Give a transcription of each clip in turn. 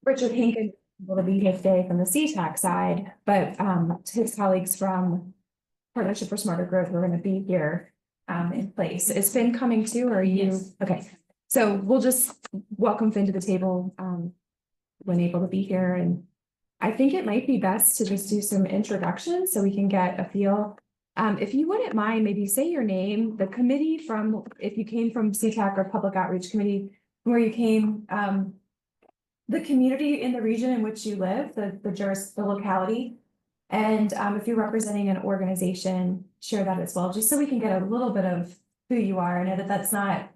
Richard Hinkin able to be here today from the CTAC side, but his colleagues from Partnership for Smarter Growth are going to be here in place. Is Finn coming too, or are you? Yes. Okay, so we'll just welcome Finn to the table when able to be here. And I think it might be best to just do some introductions so we can get a feel. If you wouldn't mind, maybe say your name, the committee from, if you came from CTAC or Public Outreach Committee, where you came, the community in the region in which you live, the locality. And if you're representing an organization, share that as well, just so we can get a little bit of who you are. I know that that's not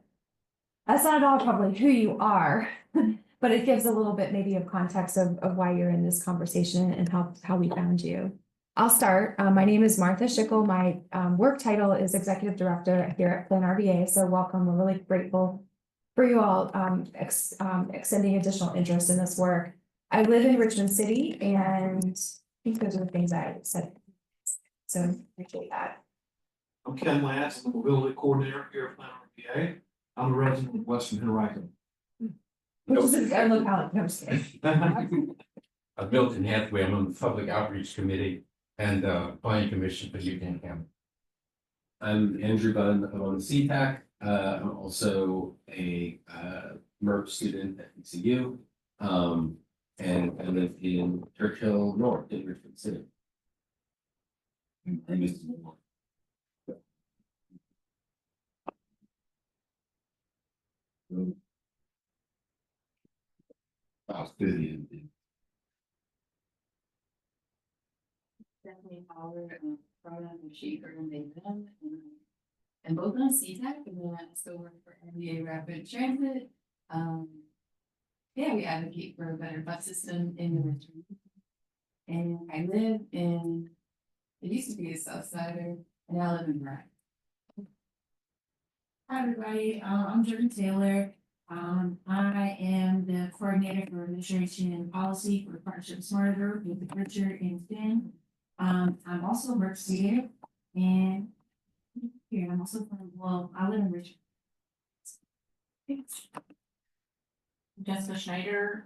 at all probably who you are, but it gives a little bit maybe of context of why you're in this conversation and how we found you. I'll start. My name is Martha Schickel. My work title is Executive Director here at Plan RVA. So welcome. We're really grateful for you all extending additional interest in this work. I live in Richmond City, and I think those are the things I said. So appreciate that. I'm Ken Lance, I'm the mobility coordinator here at Plan RVA. I'm a resident of Western Henrico. Which is a locality. No, I'm just kidding. I'm Milton Hathaway. I'm on the Public Outreach Committee and Planning Commission for Union County. I'm Andrew Bunn. I'm on the CTAC. I'm also a MERP student at ECU. And I live in Churchill North in Richmond City. And Mr. Moore. I was busy. Definitely Howard, from she and they them, and both on CTAC, and then I still work for MBA Rapid Transit. Yeah, we advocate for a better bus system in the Richmond. And I live in, it used to be a South Sider, and now I live in Bryan. Hi, everybody. I'm Jordan Taylor. I am the coordinator for administration and policy for Partnership Smarter with Richard and Finn. I'm also a MERP student, and here I'm also from, well, I live in Richmond. Thanks. Jessica Schneider,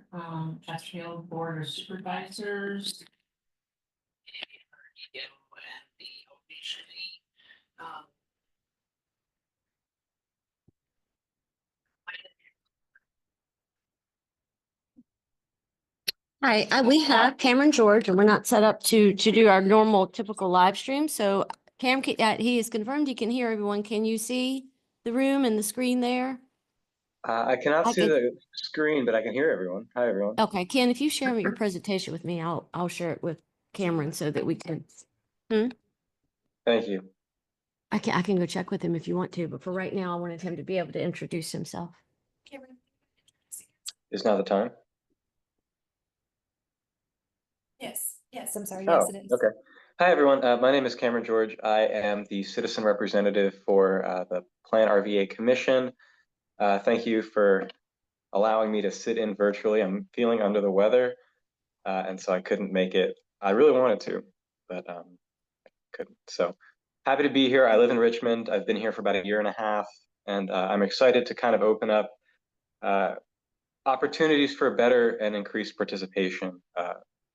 Chesterfield Board of Supervisors. And the officially, Hi, we have Cameron George, and we're not set up to do our normal typical live stream. So Cam, he has confirmed he can hear everyone. Can you see the room and the screen there? I cannot see the screen, but I can hear everyone. Hi, everyone. Okay, Ken, if you share your presentation with me, I'll share it with Cameron so that we can. Thank you. I can go check with him if you want to, but for right now, I wanted him to be able to introduce himself. Cameron. Is now the time? Yes, I'm sorry. Oh, Yes, it is. okay. Hi, everyone. My name is Cameron George. I am the citizen representative for the Plan RVA Commission. Thank you for allowing me to sit in virtually. I'm feeling under the weather, and so I couldn't make it. I really wanted to, but I couldn't. So happy to be here. I live in Richmond. I've been here for about 1.5 years, and I'm excited to kind of open up opportunities for better and increased participation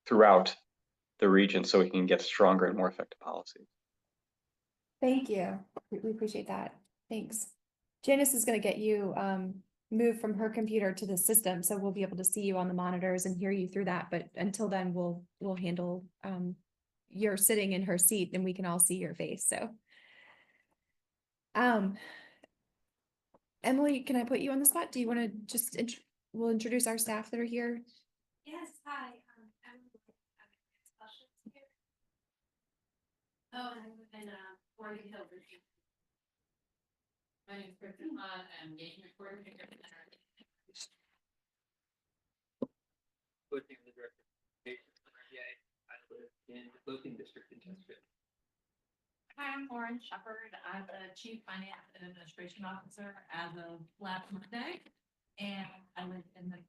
throughout the region so we can get stronger and more effective policies. Thank you. We appreciate that. Thanks. Janice is going to get you moved from her computer to the system, so we'll be able to see you on the monitors and hear you through that. But until then, we'll handle you're sitting in her seat, and we can all see your face. So, Emily, can I put you on the spot? Do you want to just we'll introduce our staff that are here? Yes, hi. Oh, and I live in Oregon Hill, Virginia. my name is Kristen Hahn, I'm engagement coordinator. Looking the director of RVA. I live in the Lothian district in Chesterfield. Hi, I'm Lauren Shepard. I'm the Chief Finance and Administration Officer as of last Monday, and I live in the.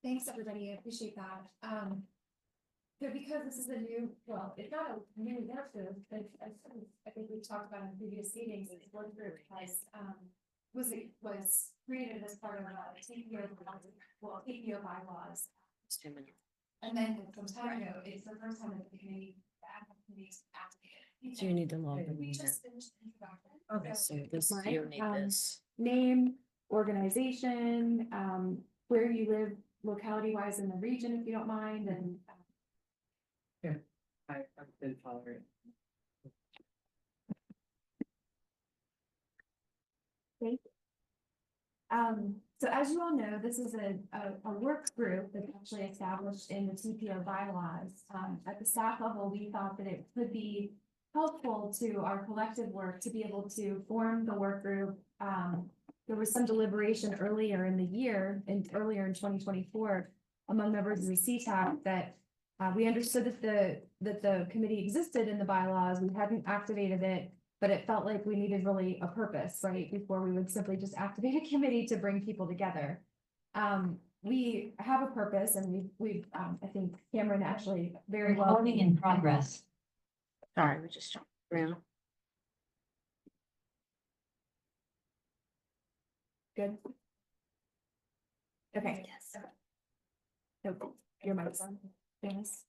Thanks, everybody. I appreciate that. So because this is a new, well, it's not a new initiative, but I think we've talked about in previous meetings, it's one group has was created as part of TPO bylaws. And then some time ago, it's the first time that the committee, activated. So you need to log them We in. just finished the introduction. Okay, so this, Mine, you need this. Name, organization, where you live locality wise in the region, if you don't mind, and. I've been following. So as you all know, this is a work group that's actually established in the TPO bylaws. At the staff level, we thought that it could be helpful to our collective work to be able to form the work group. There was some deliberation earlier in the year and earlier in 2024 among members of the CTAC that we understood that the committee existed in the bylaws. We hadn't activated it, but it felt like we needed really a purpose, right? Before we would simply just activate a committee to bring people together. We have a purpose and we've I think Cameron actually very well. Recording in progress. Sorry, we just jumped around. Good. Okay. Yes. So your mic's on, Janice.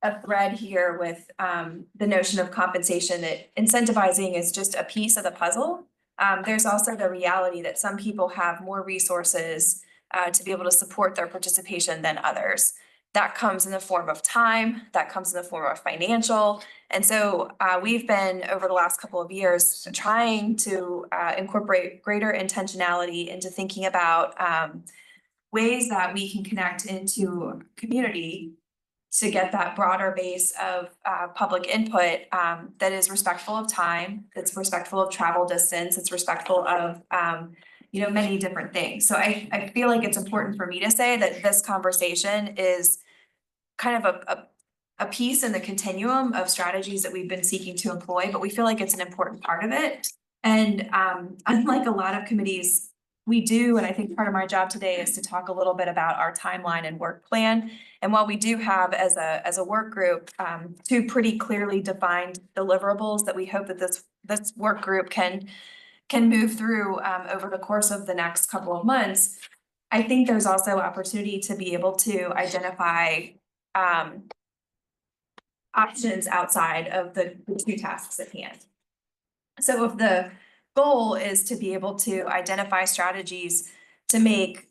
A thread here with the notion of compensation, that incentivizing is just a piece of the puzzle. There's also the reality that some people have more resources to be able to support their participation than others. That comes in the form of time, that comes in the form of financial. And so we've been over the last couple of years trying to incorporate greater intentionality into thinking about ways that we can connect into community to get that broader base of public input that is respectful of time, that's respectful of travel distance, it's respectful of many different things. So I feel like it's important for me to say that this conversation is kind of a piece in the continuum of strategies that we've been seeking to employ, but we feel like it's an important part of it. And unlike a lot of committees, we do, and I think part of my job today is to talk a little bit about our timeline and work plan. And while we do have as a work group, two pretty clearly defined deliverables that we hope that this work group can move through over the course of the next couple of months, I think there's also opportunity to be able to identify options outside of the two tasks at hand. So if the goal is to be able to identify strategies to make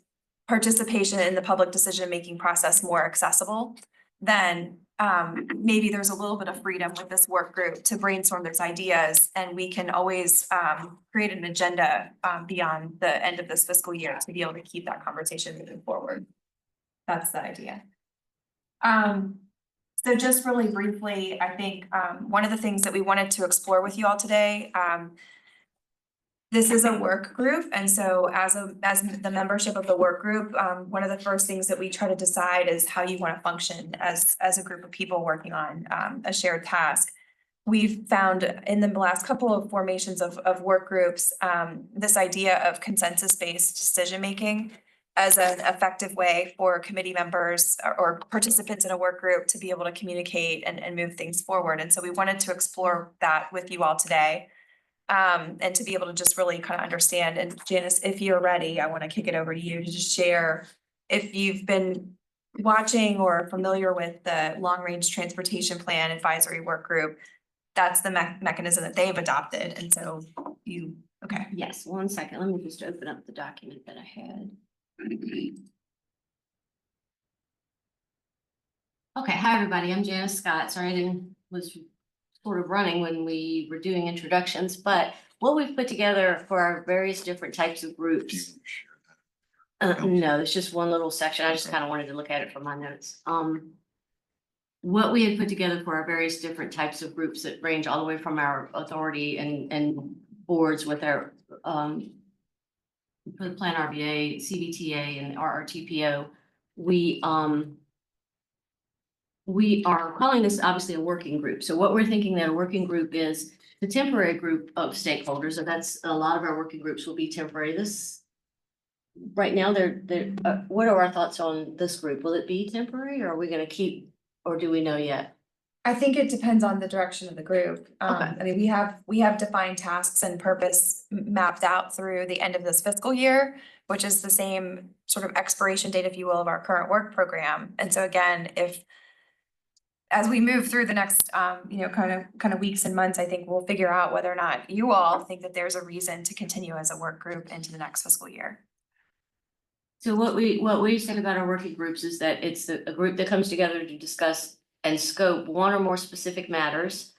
participation in the public decision-making process more accessible, then maybe there's a little bit of freedom with this work group to brainstorm those ideas, and we can always create an agenda beyond the end of this fiscal year to be able to keep that conversation moving forward. That's the idea. So just really briefly, I think one of the things that we wanted to explore with you all today, this is a work group, and so as the membership of the work group, one of the first things that we try to decide is how you want to function as a group of people working on a shared task. We've found in the last couple of formations of work groups, this idea of consensus-based decision-making as an effective way for committee members or participants in a work group to be able to communicate and move things forward. And so we wanted to explore that with you all today. And to be able to just really kind of understand. And Janice, if you're ready, I want to kick it over to you to just share if you've been watching or familiar with the Long Range Transportation Plan Advisory Work Group. that's the mechanism that they've adopted, and so you, okay. Yes, 1 second. Let me just open up the document that I had. Okay, hi, everybody. I'm Janice Scott. Sorry, was sort of running when we were doing introductions, but what we've put together for our various different types of groups. No, it's just one little section. I just kind of wanted to look at it from my notes. What we had put together for our various different types of groups that range all the way from our authority and boards with our for the Plan RVA, CBTA, and RRTPO, we are calling this obviously a working group. So what we're thinking that a working group is the temporary group of stakeholders, and that's a lot of our working groups will be temporary. This right now, what are our thoughts on this group? Will it be temporary, or are we going to keep, or do we know yet? I think it depends on the direction of the group. Okay. I mean, we have defined tasks and purpose mapped out through the end of this fiscal year, which is the same sort of expiration date, if you will, of our current work program. And so again, as we move through the next, kind of weeks and months, I think we'll figure out whether or not you all think that there's a reason to continue as a work group into the next fiscal year. So what we said about our working groups is that it's a group that comes together to discuss and scope one or more specific matters.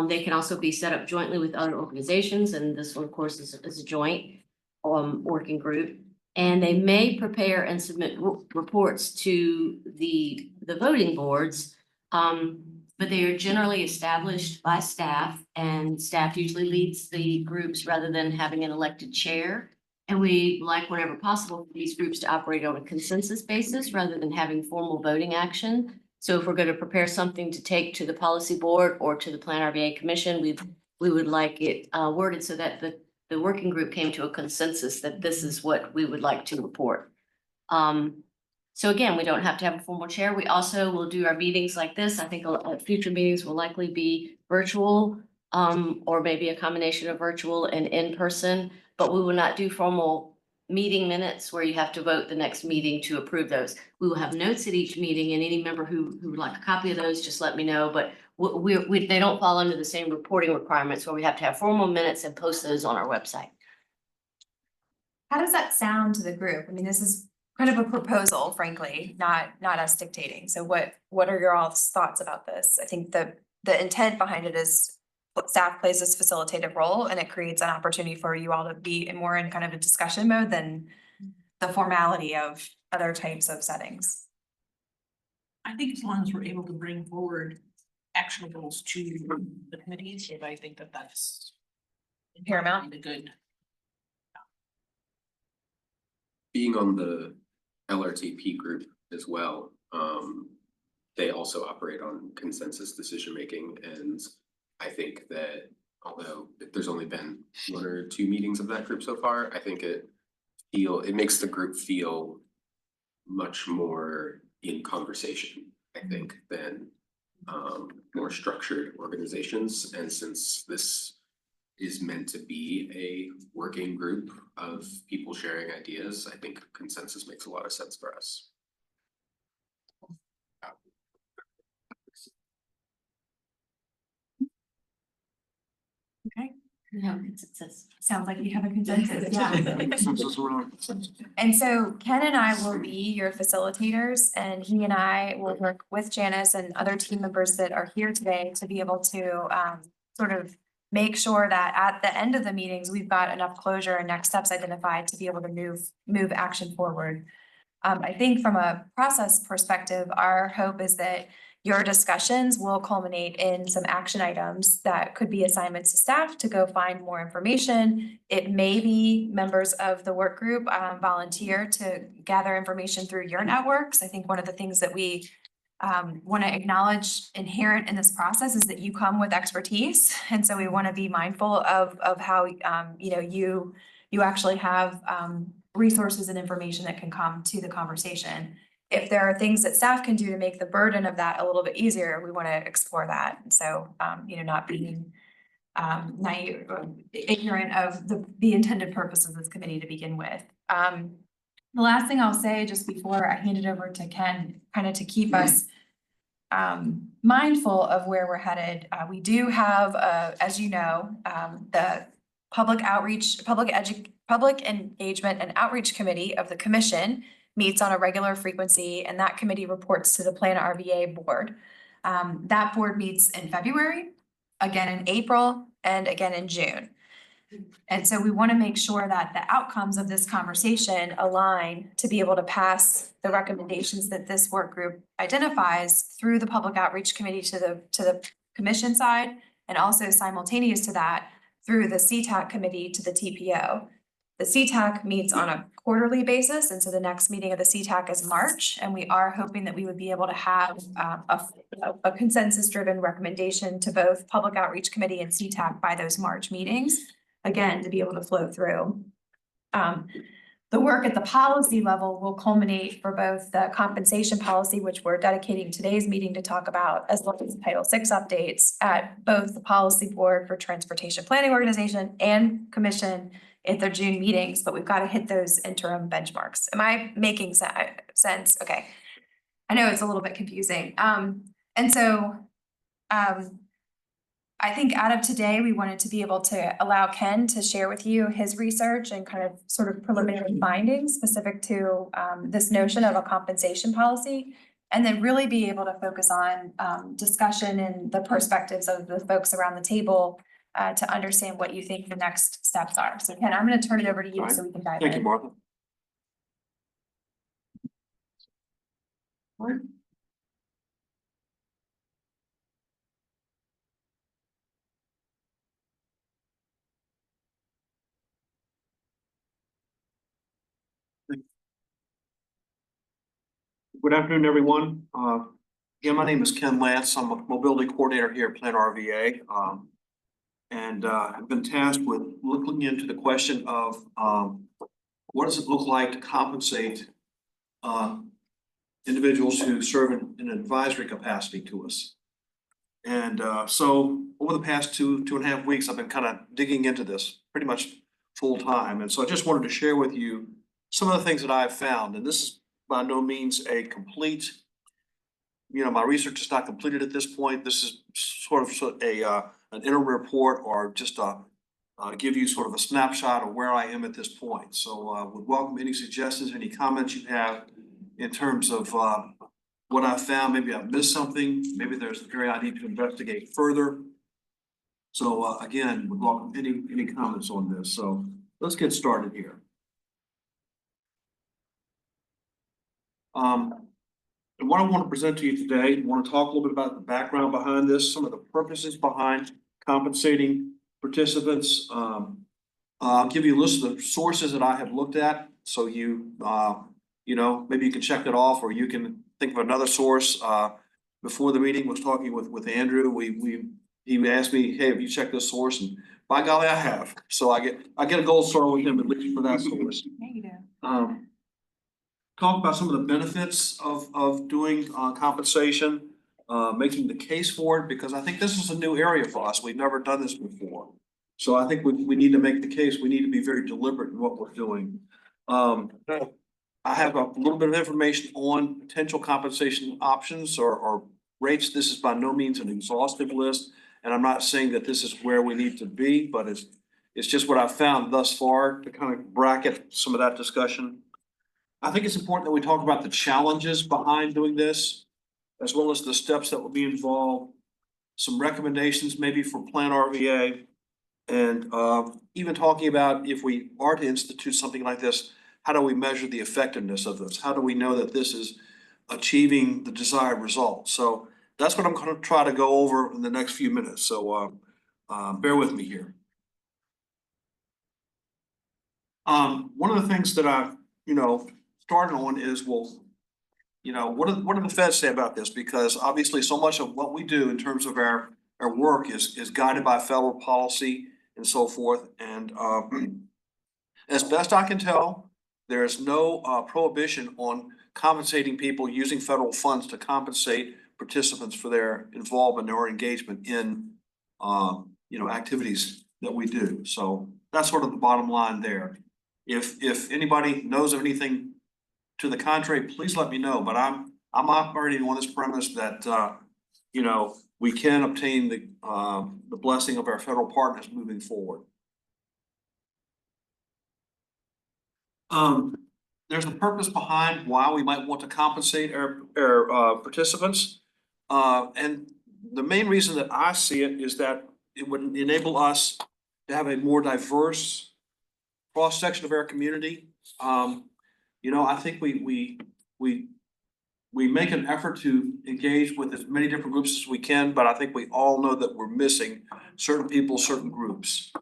They can also be set up jointly with other organizations, and this one, of course, is a joint working group. And they may prepare and submit reports to the voting boards. But they are generally established by staff, and staff usually leads the groups rather than having an elected chair. And we like, whenever possible, for these groups to operate on a consensus basis rather than having formal voting action. So if we're going to prepare something to take to the policy board or to the Plan RVA Commission, we would like it worded so that the working group came to a consensus that this is what we would like to report. So again, we don't have to have a formal chair. We also will do our meetings like this. I think future meetings will likely be virtual, or maybe a combination of virtual and in-person, but we will not do formal meeting minutes where you have to vote the next meeting to approve those. We will have notes at each meeting, and any member who would like a copy of those, just let me know, but they don't fall under the same reporting requirements where we have to have formal minutes and post those on our website. How does that sound to the group? I mean, this is kind of a proposal, frankly, not us dictating. So what are your all's thoughts about this? I think the intent behind it is staff plays this facilitative role, and it creates an opportunity for you all to be more in kind of a discussion mode than the formality of other types of settings. I think as long as we're able to bring forward actionables to the committees, I think that that's Paramount. a good. Being on the LRTP group as well, they also operate on consensus decision-making, and I think that although there's only been 1 or 2 meetings of that group so far, I think it makes the group feel much more in conversation, I think, than more structured organizations. And since this is meant to be a working group of people sharing ideas, I think consensus makes a lot of sense for us. Okay. No consensus. Sounds like we have a consensus, yeah. And so Ken and I will be your facilitators, and he and I will work with Janice and other team members that are here today to be able to sort of make sure that at the end of the meetings, we've got enough closure and next steps identified to be able to move action forward. I think from a process perspective, our hope is that your discussions will culminate in some action items that could be assignments to staff to go find more information. It may be members of the work group volunteer to gather information through your networks. I think one of the things that we want to acknowledge inherent in this process is that you come with expertise. And so we want to be mindful of how, you actually have resources and information that can come to the conversation. If there are things that staff can do to make the burden of that a little bit easier, we want to explore that. And so, not being naive or ignorant of the intended purpose of this committee to begin with. The last thing I'll say just before I hand it over to Ken, kind of to keep us mindful of where we're headed. We do have, as you know, the Public Engagement and Outreach Committee of the Commission meets on a regular frequency, and that committee reports to the Plan RVA board. That board meets in February, again in April, and again in June. And so we want to make sure that the outcomes of this conversation align to be able to pass the recommendations that this work group identifies through the Public Outreach Committee to the commission side, and also simultaneous to that through the CTAC committee to the TPO. The CTAC meets on a quarterly basis, and so the next meeting of the CTAC is March, and we are hoping that we would be able to have a consensus-driven recommendation to both Public Outreach Committee and CTAC by those March meetings, again, to be able to flow through. The work at the policy level will culminate for both the compensation policy, which we're dedicating today's meeting to talk about, as well as Title VI updates at both the Policy Board for Transportation Planning Organization and Commission at their June meetings, but we've got to hit those interim benchmarks. Am I making sense? Okay. I know it's a little bit confusing. And so I think out of today, we wanted to be able to allow Ken to share with you his research and kind of sort of preliminary findings specific to this notion of a compensation policy, and then really be able to focus on discussion and the perspectives of the folks around the table to understand what you think the next steps are. So Ken, I'm going to turn it over to you so we can dive in. Thank you, Martha. Good afternoon, everyone. Again, my name is Ken Lance. I'm a mobility coordinator here at Plan RVA. And I've been tasked with looking into the question of what does it look like to compensate individuals who serve in an advisory capacity to us. And so over the past two and a half weeks, I've been kind of digging into this pretty much full time. And so I just wanted to share with you some of the things that I've found. And this is by no means a complete, my research is not completed at this point. This is sort of an interim report, or just give you sort of a snapshot of where I am at this point. So would welcome any suggestions, any comments you have in terms of what I found. Maybe I've missed something. Maybe there's an area I need to investigate further. So again, would welcome any comments on this. So let's get started here. And what I want to present to you today, I want to talk a little bit about the background behind this, some of the purposes behind compensating participants. I'll give you a list of the sources that I have looked at, so maybe you can check it off, or you can think of another source. Before the meeting, was talking with Andrew. He asked me, "Hey, have you checked this source?" And by golly, I have. So I get a gold star with him, at least for that source. There you go. Talk about some of the benefits of doing compensation, making the case for it, because I think this is a new area for us. We've never done this before. So I think we need to make the case. We need to be very deliberate in what we're doing. I have a little bit of information on potential compensation options or rates. This is by no means an exhaustive list, and I'm not saying that this is where we need to be, but it's just what I've found thus far to kind of bracket some of that discussion. I think it's important that we talk about the challenges behind doing this, as well as the steps that will be involved, some recommendations maybe for Plan RVA, and even talking about if we are to institute something like this, how do we measure the effectiveness of this? How do we know that this is achieving the desired result? So that's what I'm going to try to go over in the next few minutes. So bear with me here. One of the things that I've, started on is, what do the feds say about this? Because obviously so much of what we do in terms of our work is guided by federal policy and so forth. And as best I can tell, there is no prohibition on compensating people using federal funds to compensate participants for their involvement or engagement in activities that we do. So that's sort of the bottom line there. If anybody knows of anything to the contrary, please let me know. But I'm operating on this premise that, you know, we can obtain the blessing of our federal partners moving forward. There's a purpose behind why we might want to compensate our participants. And the main reason that I see it is that it would enable us to have a more diverse cross-section of our community. You know, I think we make an effort to engage with as many different groups as we can, but I think we all know that we're missing certain people, certain groups.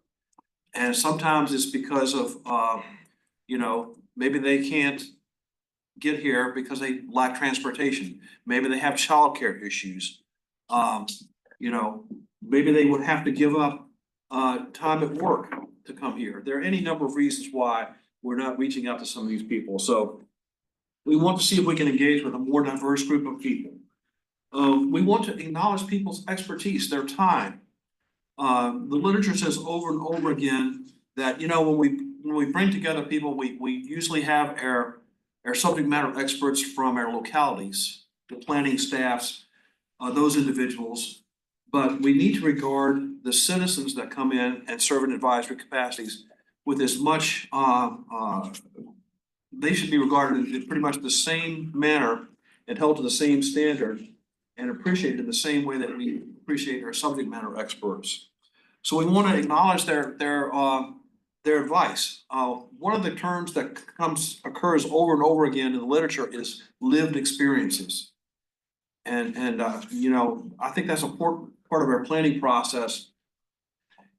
And sometimes it's because of, you know, maybe they can't get here because they lack transportation. Maybe they have childcare issues. You know, maybe they would have to give up time at work to come here. There are any number of reasons why we're not reaching out to some of these people. So we want to see if we can engage with a more diverse group of people. We want to acknowledge people's expertise, their time. The literature says over and over again that, you know, when we bring together people, we usually have our subject matter experts from our localities, the planning staffs, those individuals. But we need to regard the citizens that come in and serve in advisory capacities with as much, they should be regarded in pretty much the same manner and held to the same standard and appreciated in the same way that we appreciate our subject matter experts. So we want to acknowledge their advice. One of the terms that occurs over and over again in the literature is lived experiences. And you know, I think that's a important part of our planning process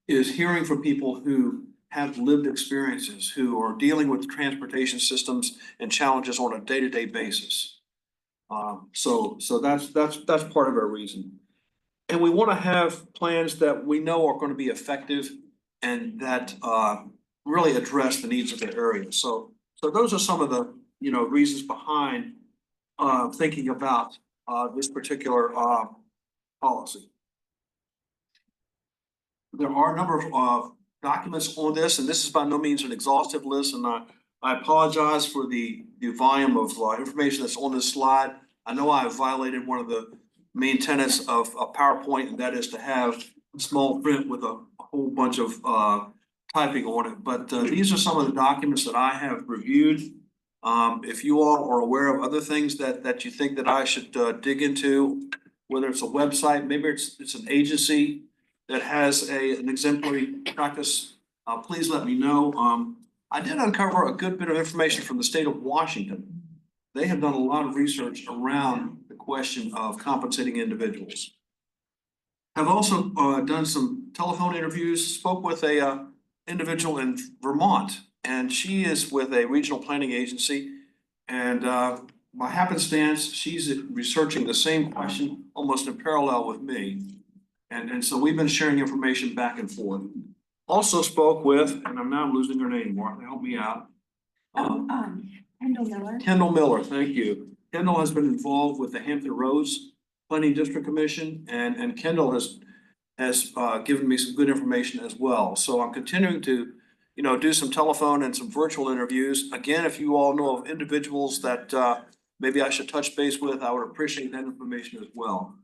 is hearing from people who have lived experiences, who are dealing with transportation systems and challenges on a day-to-day basis. So that's part of our reason. And we want to have plans that we know are going to be effective and that really address the needs of the area. So those are some of the, you know, reasons behind thinking about this particular policy. There are a number of documents on this, and this is by no means an exhaustive list, and I apologize for the volume of information that's on this slide. I know I have violated one of the main tenets of PowerPoint, and that is to have small print with a whole bunch of typing on it. But these are some of the documents that I have reviewed. If you all are aware of other things that you think that I should dig into, whether it's a website, maybe it's an agency that has an exemplary practice, please let me know. I did uncover a good bit of information from the state of Washington. They have done a lot of research around the question of compensating individuals. Have also done some telephone interviews, spoke with a individual in Vermont, and she is with a regional planning agency. And by happenstance, she's researching the same question almost in parallel with me. And so we've been sharing information back and forth. Also spoke with, and I'm now losing her name, Martha, help me out. Kendall Miller. Kendall Miller, thank you. Kendall has been involved with the Hampton Roads Planning District Commission, and Kendall has given me some good information as well. So I'm continuing to, you know, do some telephone and some virtual interviews. Again, if you all know of individuals that maybe I should touch base with, I would appreciate that information as well.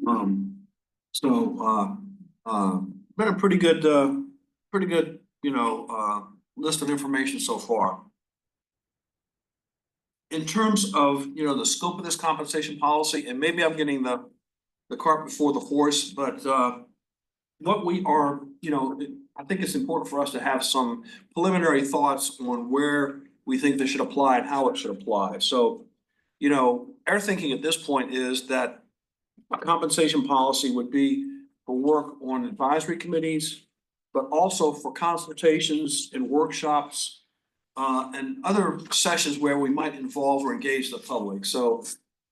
Been a pretty good, you know, list of information so far. In terms of, you know, the scope of this compensation policy, and maybe I'm getting the cart before the horse, but what we are, you know, I think it's important for us to have some preliminary thoughts on where we think this should apply and how it should apply. So, you know, our thinking at this point is that a compensation policy would be for work on advisory committees, but also for consultations and workshops and other sessions where we might involve or engage the public. So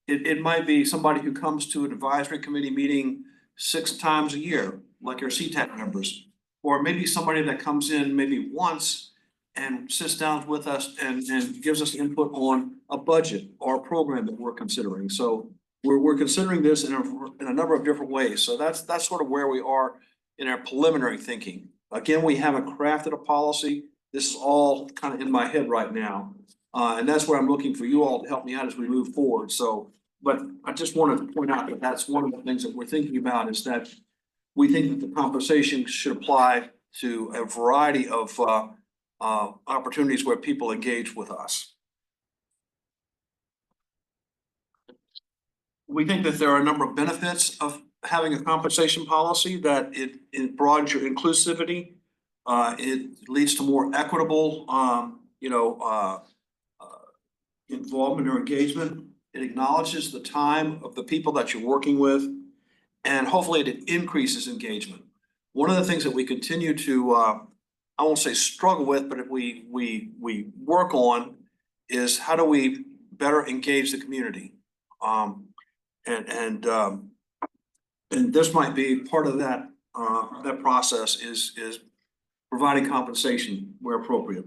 it might be somebody who comes to an advisory committee meeting 6 times a year, like our CTAC members, or maybe somebody that comes in maybe once and sits down with us and gives us input on a budget or a program that we're considering. So we're considering this in a number of different ways. So that's sort of where we are in our preliminary thinking. Again, we haven't crafted a policy. This is all kind of in my head right now. And that's where I'm looking for you all to help me out as we move forward. So, but I just wanted to point out that that's one of the things that we're thinking about is that we think that the compensation should apply to a variety of opportunities where people engage with us. We think that there are a number of benefits of having a compensation policy, that it broadens your inclusivity. It leads to more equitable, involvement or engagement. It acknowledges the time of the people that you're working with, and hopefully it increases engagement. One of the things that we continue to, I won't say struggle with, but if we work on is how do we better engage the community? And this might be part of that, that process is providing compensation where appropriate.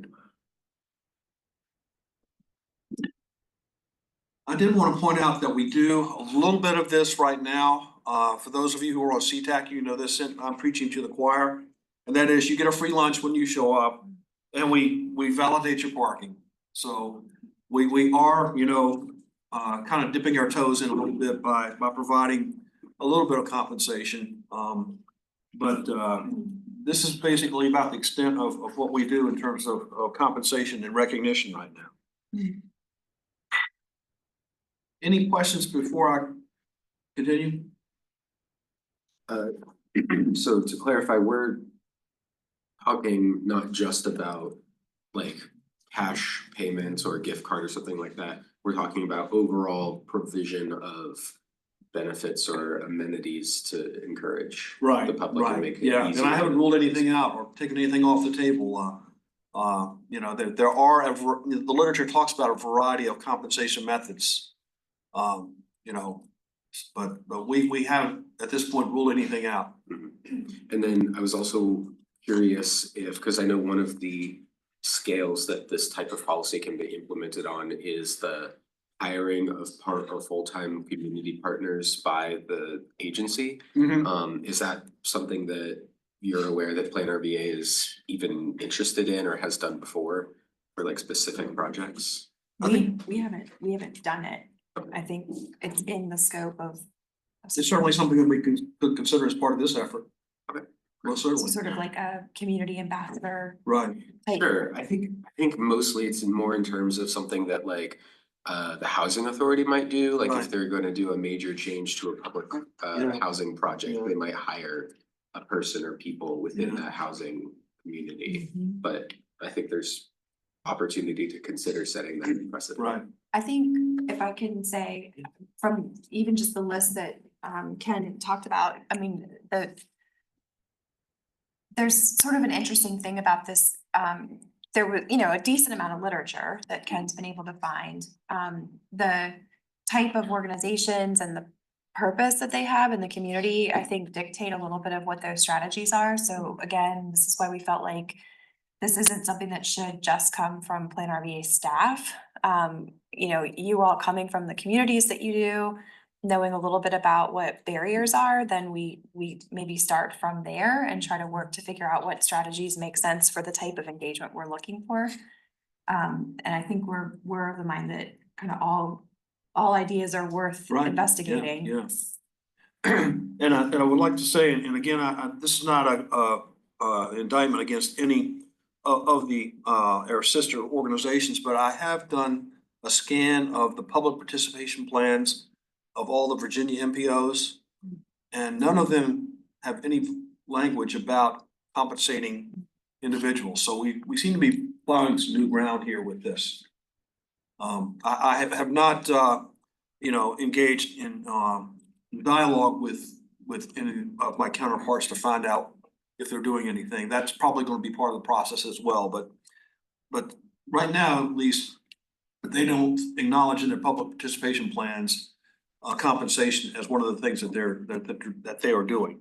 I did want to point out that we do a little bit of this right now. For those of you who are on CTAC, you know this, I'm preaching to the choir. And that is you get a free lunch when you show up, and we validate your parking. So we are, kind of dipping our toes in a little bit by providing a little bit of compensation. But this is basically about the extent of what we do in terms of compensation and recognition right now. Any questions before I continue? So to clarify, we're talking not just about like cash payments or a gift card or something like that. We're talking about overall provision of benefits or amenities to encourage the public and make it easier. Yeah, and I haven't ruled anything out or taken anything off the table. There are, the literature talks about a variety of compensation methods. But we haven't at this point ruled anything out. And then I was also curious if, because I know one of the scales that this type of policy can be implemented on is the hiring of part or full-time community partners by the agency. Is that something that you're aware that Plan RVA is even interested in or has done before for like specific projects? We haven't done it. I think it's in the scope of. It's certainly something that we could consider as part of this effort. Okay. Well, certainly. Sort of like a community ambassador. Right. Sure, I think mostly it's more in terms of something that like the housing authority might do, like if they're gonna do a major change to a public housing project, they might hire a person or people within that housing community. But I think there's opportunity to consider setting that precedent. Right. I think if I can say from even just the list that Ken talked about, I mean, there's sort of an interesting thing about this. There was, a decent amount of literature that Ken's been able to find. The type of organizations and the purpose that they have in the community, I think dictate a little bit of what those strategies are. So again, this is why we felt like this isn't something that should just come from Plan RVA staff. You all coming from the communities that you do, knowing a little bit about what barriers are, then we maybe start from there and try to work to figure out what strategies make sense for the type of engagement we're looking for. And I think we're of the mind that kind of all ideas are worth investigating. Yeah. And I would like to say, and again, this is not an indictment against any of the our sister organizations, but I have done a scan of the public participation plans of all the Virginia MPOs, and none of them have any language about compensating individuals. So we seem to be plowing some new ground here with this. I have not, engaged in dialogue with any of my counterparts to find out if they're doing anything. That's probably going to be part of the process as well. But right now, at least, they don't acknowledge in their public participation plans compensation as one of the things that they are doing.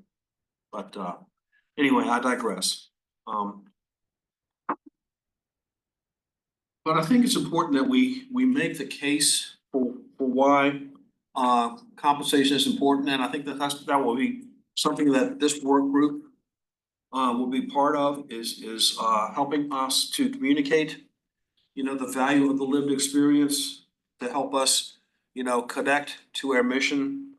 But anyway, I digress. But I think it's important that we make the case for why compensation is important, and I think that will be something that this work group will be part of is helping us to communicate, you know, the value of the lived experience to help us, you know, connect to our mission,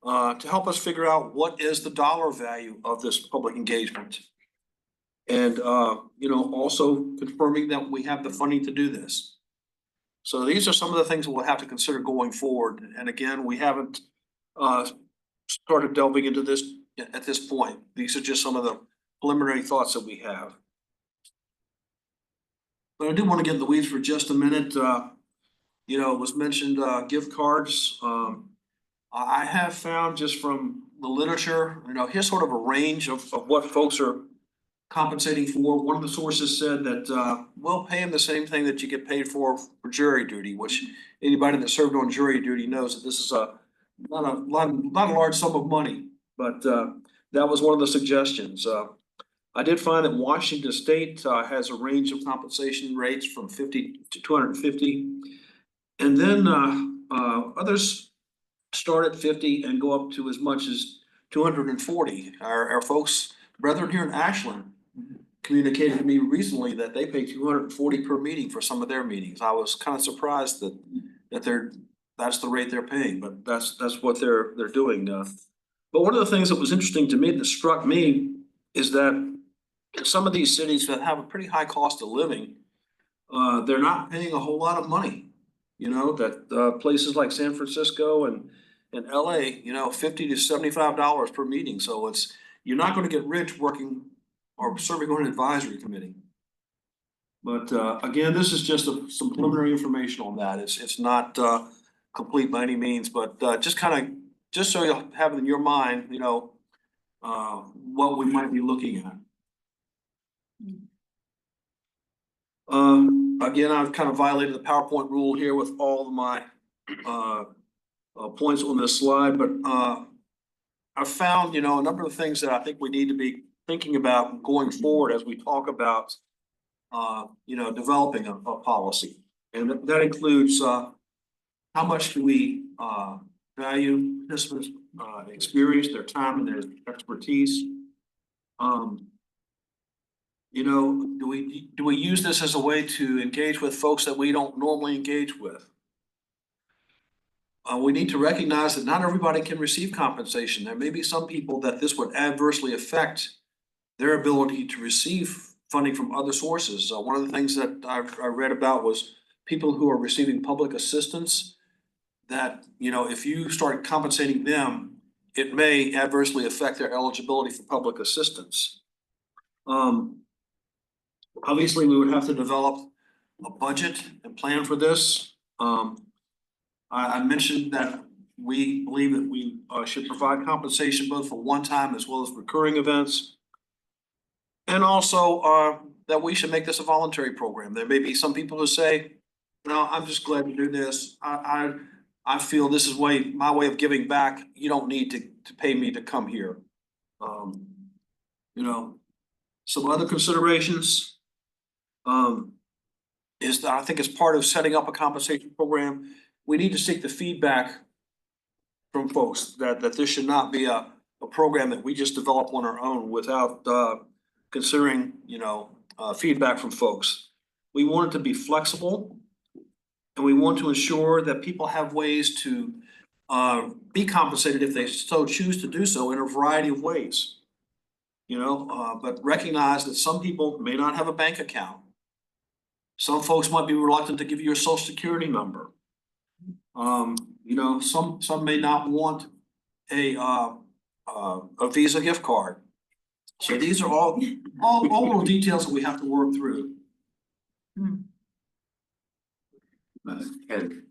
to help us figure out what is the dollar value of this public engagement. And, you know, also confirming that we have the funding to do this. So these are some of the things we'll have to consider going forward. And again, we haven't, started delving into this at this point. These are just some of the preliminary thoughts that we have. But I do want to get in the weeds for just a minute. You know, it was mentioned, gift cards. I have found just from the literature, you know, here's sort of a range of what folks are compensating for. One of the sources said that, we'll pay them the same thing that you get paid for jury duty, which anybody that served on jury duty knows that this is not a large sum of money, but, that was one of the suggestions. I did find that Washington State, has a range of compensation rates from 50 to 250. And then, others start at 50 and go up to as much as 240. Our folks, brethren here in Ashland, communicated to me recently that they pay 240 per meeting for some of their meetings. I was kind of surprised that that's the rate they're paying, but that's what they're doing. But one of the things that was interesting to me, that struck me, is that in some of these cities that have a pretty high cost of living, they're not paying a whole lot of money. You know, that places like San Francisco and LA, you know, $50 to $75 per meeting. So you're not going to get rich working or serving on an advisory committee. But again, this is just some preliminary information on that. It's not complete by any means, but just so you'll have it in your mind, you know, what we might be looking at. Again, I've kind of violated the PowerPoint rule here with all of my points on this slide, but I've found, you know, a number of things that I think we need to be thinking about going forward as we talk about, you know, developing a policy. And that includes how much do we value participants' experience, their time and their expertise. You know, do we use this as a way to engage with folks that we don't normally engage with? We need to recognize that not everybody can receive compensation. There may be some people that this would adversely affect their ability to receive funding from other sources. One of the things that I read about was people who are receiving public assistance, that, you know, if you start compensating them, it may adversely affect their eligibility for public assistance. Obviously, we would have to develop a budget and plan for this. I mentioned that we believe that we should provide compensation both for one-time as well as recurring events. And also that we should make this a voluntary program. There may be some people who say, no, I'm just glad to do this. I feel this is my way of giving back. You don't need to pay me to come here. You know, some other considerations is that I think as part of setting up a compensation program, we need to seek the feedback from folks that this should not be a program that we just develop on our own without considering, you know, feedback from folks. We want it to be flexible, and we want to ensure that people have ways to be compensated if they so choose to do so in a variety of ways. You know, but recognize that some people may not have a bank account. Some folks might be reluctant to give you a social security number. You know, some may not want a Visa gift card. So these are all little details that we have to work through. And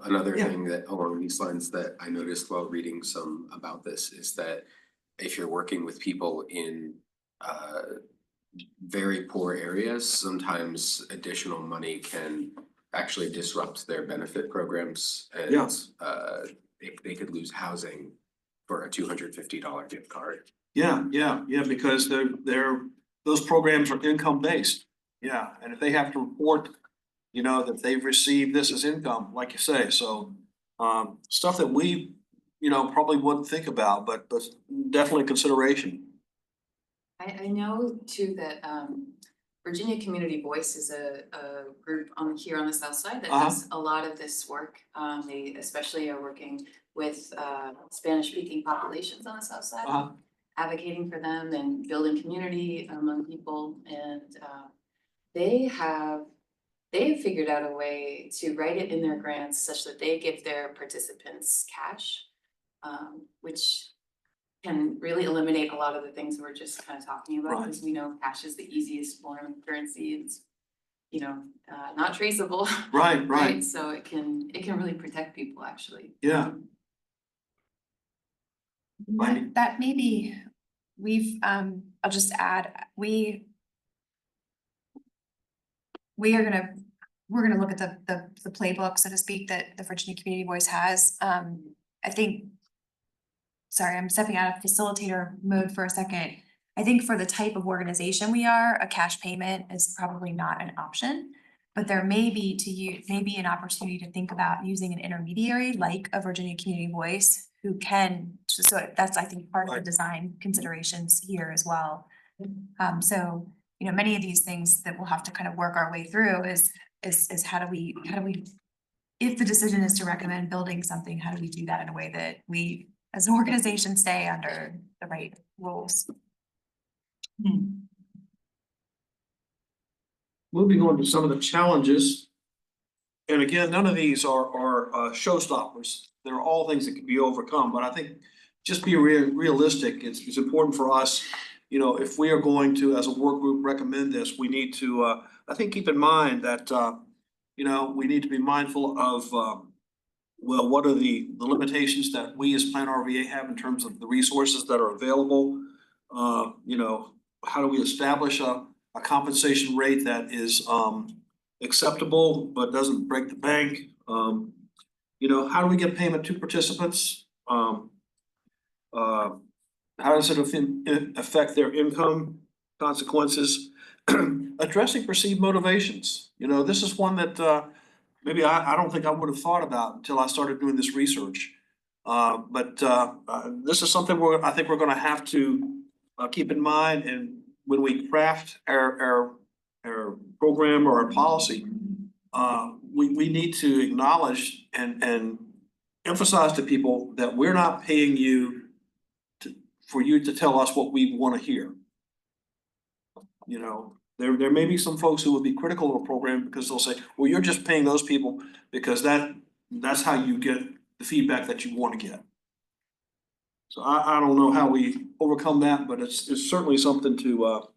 another thing that along these lines that I noticed while reading some about this is that if you're working with people in very poor areas, sometimes additional money can actually disrupt their benefit programs, and they could lose housing for a $250 gift card. Yeah, because those programs are income based. Yeah, and if they have to report, you know, that they've received this as income, like you say, so stuff that we, you know, probably wouldn't think about, but definitely consideration. I know too that Virginia Community Voice is a group here on the south side that Uh-huh. does a lot of this work. They especially are working with Spanish speaking populations on the south side. Uh-huh. Advocating for them and building community among people, and they have figured out a way to write it in their grants such that they give their participants cash, which can really eliminate a lot of the things we're just kind of talking about, Right. because we know cash is the easiest form of currency. It's, not traceable. Right. So it can really protect people, actually. Yeah. Right. That maybe I'll just add, we're gonna look at the playbook, so to speak, that the Virginia Community Voice has. I think, sorry, I'm stepping out of facilitator mode for a second. I think for the type of organization we are, a cash payment is probably not an option. But there may be an opportunity to think about using an intermediary like a Virginia Community Voice who can, so that's, I think, part of the Right. design considerations here as well. So, many of these things that we'll have to kind of work our way through is how do we, if the decision is to recommend building something, how do we do that in a way that we, as an organization, stay under the right rules? Moving on to some of the challenges. And again, none of these are showstoppers. They're all things that can be overcome, but I think just be realistic. It's important for us, if we are going to, as a work group, recommend this, we need to, I think, keep in mind that, we need to be mindful of, well, what are the limitations that we as Plan RVA have in terms of the resources that are available? How do we establish a compensation rate that is acceptable but doesn't break the bank? How do we get payment to participants? How does it affect their income consequences? Addressing perceived motivations. This is one that maybe I don't think I would have thought about until I started doing this research. But this is something I think we're gonna have to keep in mind, and when we craft our program or our policy, we need to acknowledge and emphasize to people that we're not paying you for you to tell us what we want to hear. There may be some folks who will be critical of a program because they'll say, well, you're just paying those people because that's how you get the feedback that you want to get. So I don't know how we overcome that, but it's certainly something to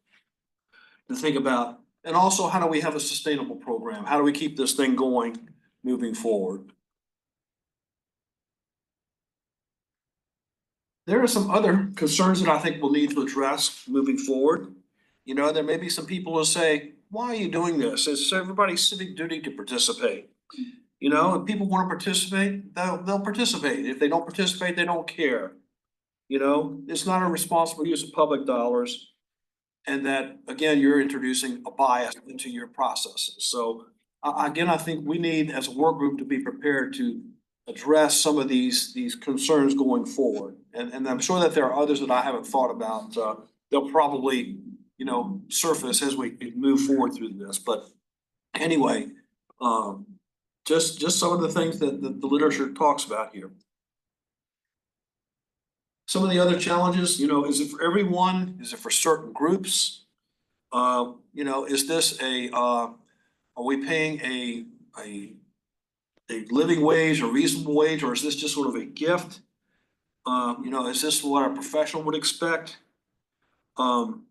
think about. And also, how do we have a sustainable program? How do we keep this thing going moving forward? There are some other concerns that I think we'll need to address moving forward. There may be some people who say, why are you doing this? It's everybody's civic duty to participate. If people want to participate, they'll participate. If they don't participate, they don't care. It's not a responsible use of public dollars. And that, again, you're introducing a bias into your processes. So again, I think we need, as a work group, to be prepared to address some of these concerns going forward. And I'm sure that there are others that I haven't thought about. They'll probably, surface as we move forward through this. But anyway, just some of the things that the literature talks about here. Some of the other challenges, is it for everyone? Is it for certain groups? Is this are we paying a living wage or reasonable wage, or is this just sort of a gift? Is this what a professional would expect? And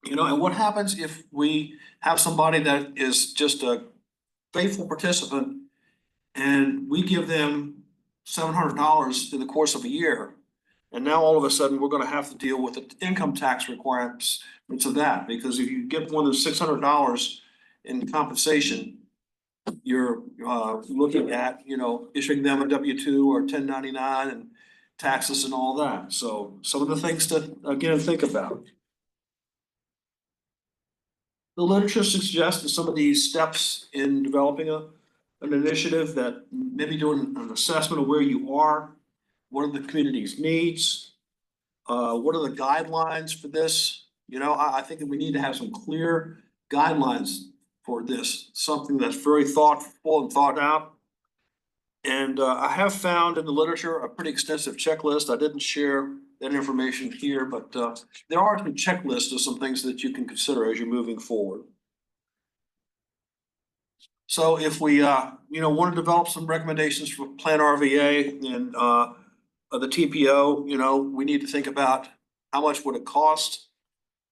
what happens if we have somebody that is just a faithful participant and we give them $700 in the course of a year? And now all of a sudden, we're gonna have to deal with the income tax requirements of that, because if you get more than $600 in compensation, you're looking at, issuing them a W-2 or 1099 and taxes and all that. So some of the things to, again, think about. The literature suggests that some of these steps in developing an initiative, that maybe doing an assessment of where you are, what are the community's needs, what are the guidelines for this? I think that we need to have some clear guidelines for this, something that's very thoughtful and thought out. And I have found in the literature a pretty extensive checklist. I didn't share that information here, but there are some checklists of some things that you can consider as you're moving forward. So if we, want to develop some recommendations for Plan RVA and the TPO, we need to think about how much would it cost?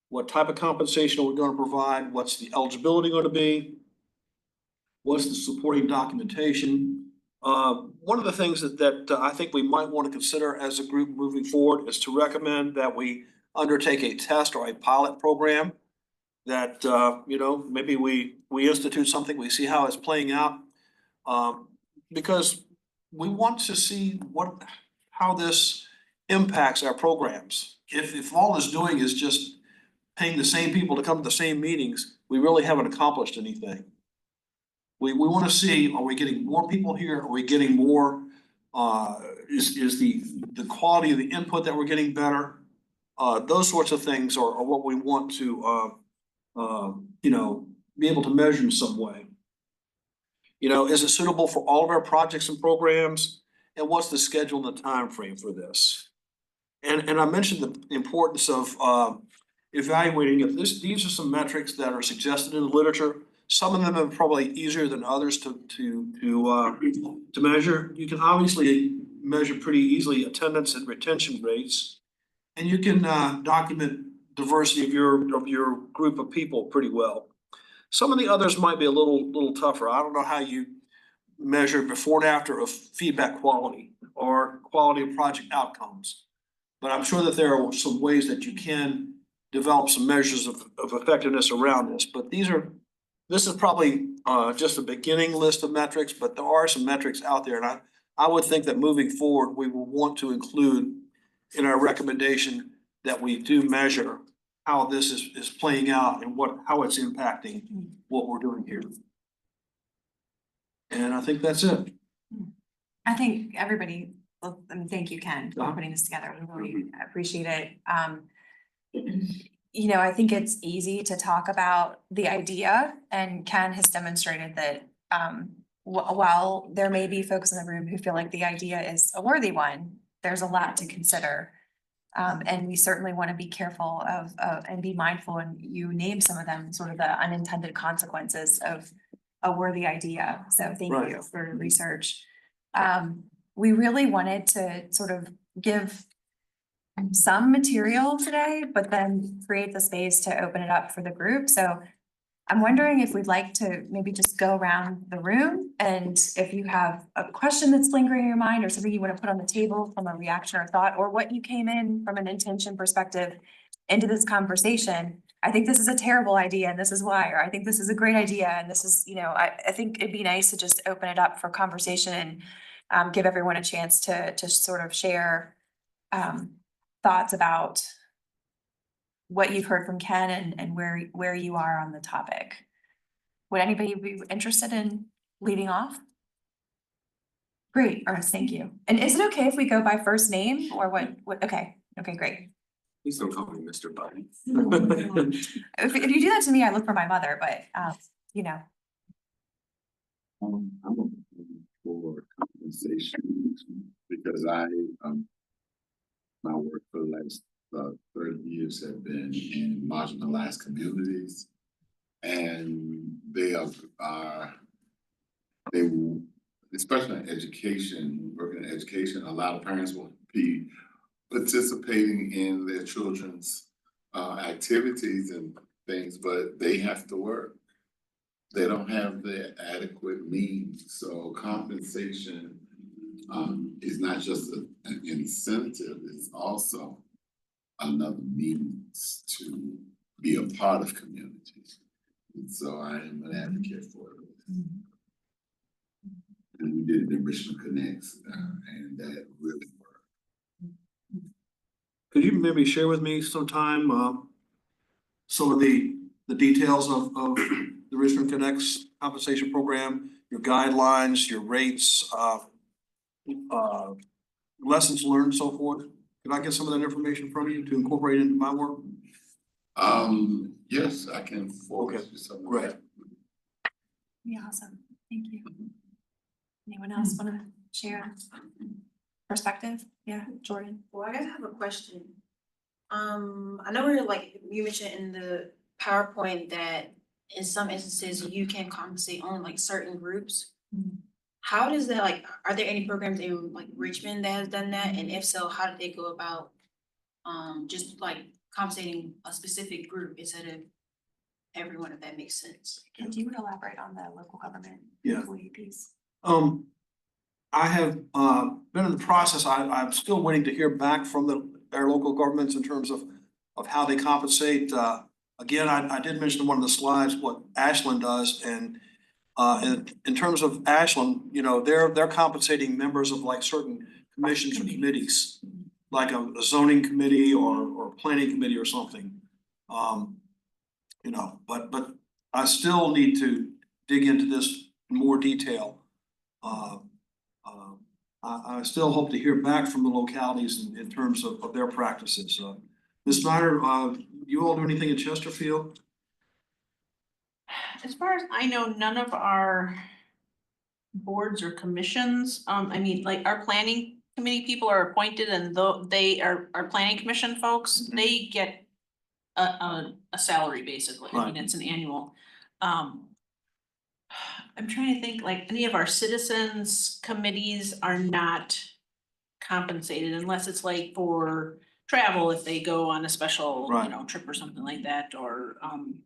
What type of compensation are we going to provide? What's the eligibility going to be? What's the supporting documentation? One of the things that I think we might want to consider as a group moving forward is to recommend that we undertake a test or a pilot program. That, maybe we institute something, we see how it's playing out. Because we want to see how this impacts our programs. If all it's doing is just paying the same people to come to the same meetings, we really haven't accomplished anything. We want to see, are we getting more people here? Are we getting more, is the quality of the input that we're getting better? Those sorts of things are what we want to, be able to measure in some way. Is it suitable for all of our projects and programs? And what's the schedule and the time frame for this? And I mentioned the importance of evaluating if these are some metrics that are suggested in the literature. Some of them are probably easier than others to measure. You can obviously measure pretty easily attendance and retention rates. And you can document diversity of your group of people pretty well. Some of the others might be a little tougher. I don't know how you measure before and after of feedback quality or quality of project outcomes. But I'm sure that there are some ways that you can develop some measures of effectiveness around this. But this is probably just a beginning list of metrics, but there are some metrics out there. And I would think that moving forward, we will want to include in our recommendation that we do measure how this is playing out and how it's impacting what we're doing here. And I think that's it. I think everybody, thank you, Ken, for putting this together. We really appreciate it. I think it's easy to talk about the idea, and Ken has demonstrated that while there may be folks in the room who feel like the idea is a worthy one, there's a lot to consider. And we certainly want to be careful of and be mindful, and you name some of them, sort of the unintended consequences of a worthy idea. So thank you for the research. We really wanted to sort of give some material today, but then create the space to open it up for the group. So I'm wondering if we'd like to maybe just go around the room, and if you have a question that's lingering in your mind or something you want to put on the table from a reaction or thought, or what you came in from an intention perspective into this conversation. I think this is a terrible idea and this is why, or I think this is a great idea and this is, I think it'd be nice to just open it up for conversation and give everyone a chance to sort of share thoughts about what you've heard from Ken and where you are on the topic. Would anybody be interested in leading off? Great, Ernest, thank you. And is it okay if we go by first name or what? Okay, great. Please don't call me Mr. Button. If you do that to me, I look for my mother, but I'm for compensation because my work for the last 30 years have been in marginalized communities, and they will, especially in education, working in education, a lot of parents will be participating in their children's activities and things, but they have to work. They don't have the adequate means, so compensation is not just an incentive, it's also another means to be a part of communities. And so I am an advocate for it. And we did it in Richmond Connects, and that really worked. Could you maybe share with me sometime some of the details of the Richmond Connects compensation program, your guidelines, your rates, lessons learned, and so forth? Can I get some of that information from you to incorporate into my work? Yes, I can forward Okay, you some of great. that. Yeah, awesome. Thank you. Anyone else want to share perspective? Yeah, Jordan. Well, I guess I have a question. I know we're like, you mentioned in the PowerPoint that in some instances you can compensate only like certain groups. How does that, like, are there any programs in like Richmond that has done that? And if so, how did they go about just like compensating a specific group instead of everyone, if that makes sense? Can you elaborate on the local government Yeah. employee piece? I have been in the process, I'm still waiting to hear back from our local governments in terms of how they compensate. Again, I did mention in one of the slides what Ashland does, and in terms of Ashland, you know, they're compensating members of like certain commissions or committees, like a zoning committee or a planning committee or something. You know, but I still need to dig into this in more detail. I still hope to hear back from the localities in terms of their practices. Ms. Snyder, you all do anything in Chesterfield? As far as I know, none of our boards or commissions, I mean, like our planning committee people are appointed and though they are, our planning commission folks, they get a salary basically. I mean, Right. it's an annual. I'm trying to think, like, any of our citizens committees are not compensated unless it's like for travel, if they go on a special, you Right. know, trip or something like that, or, I'm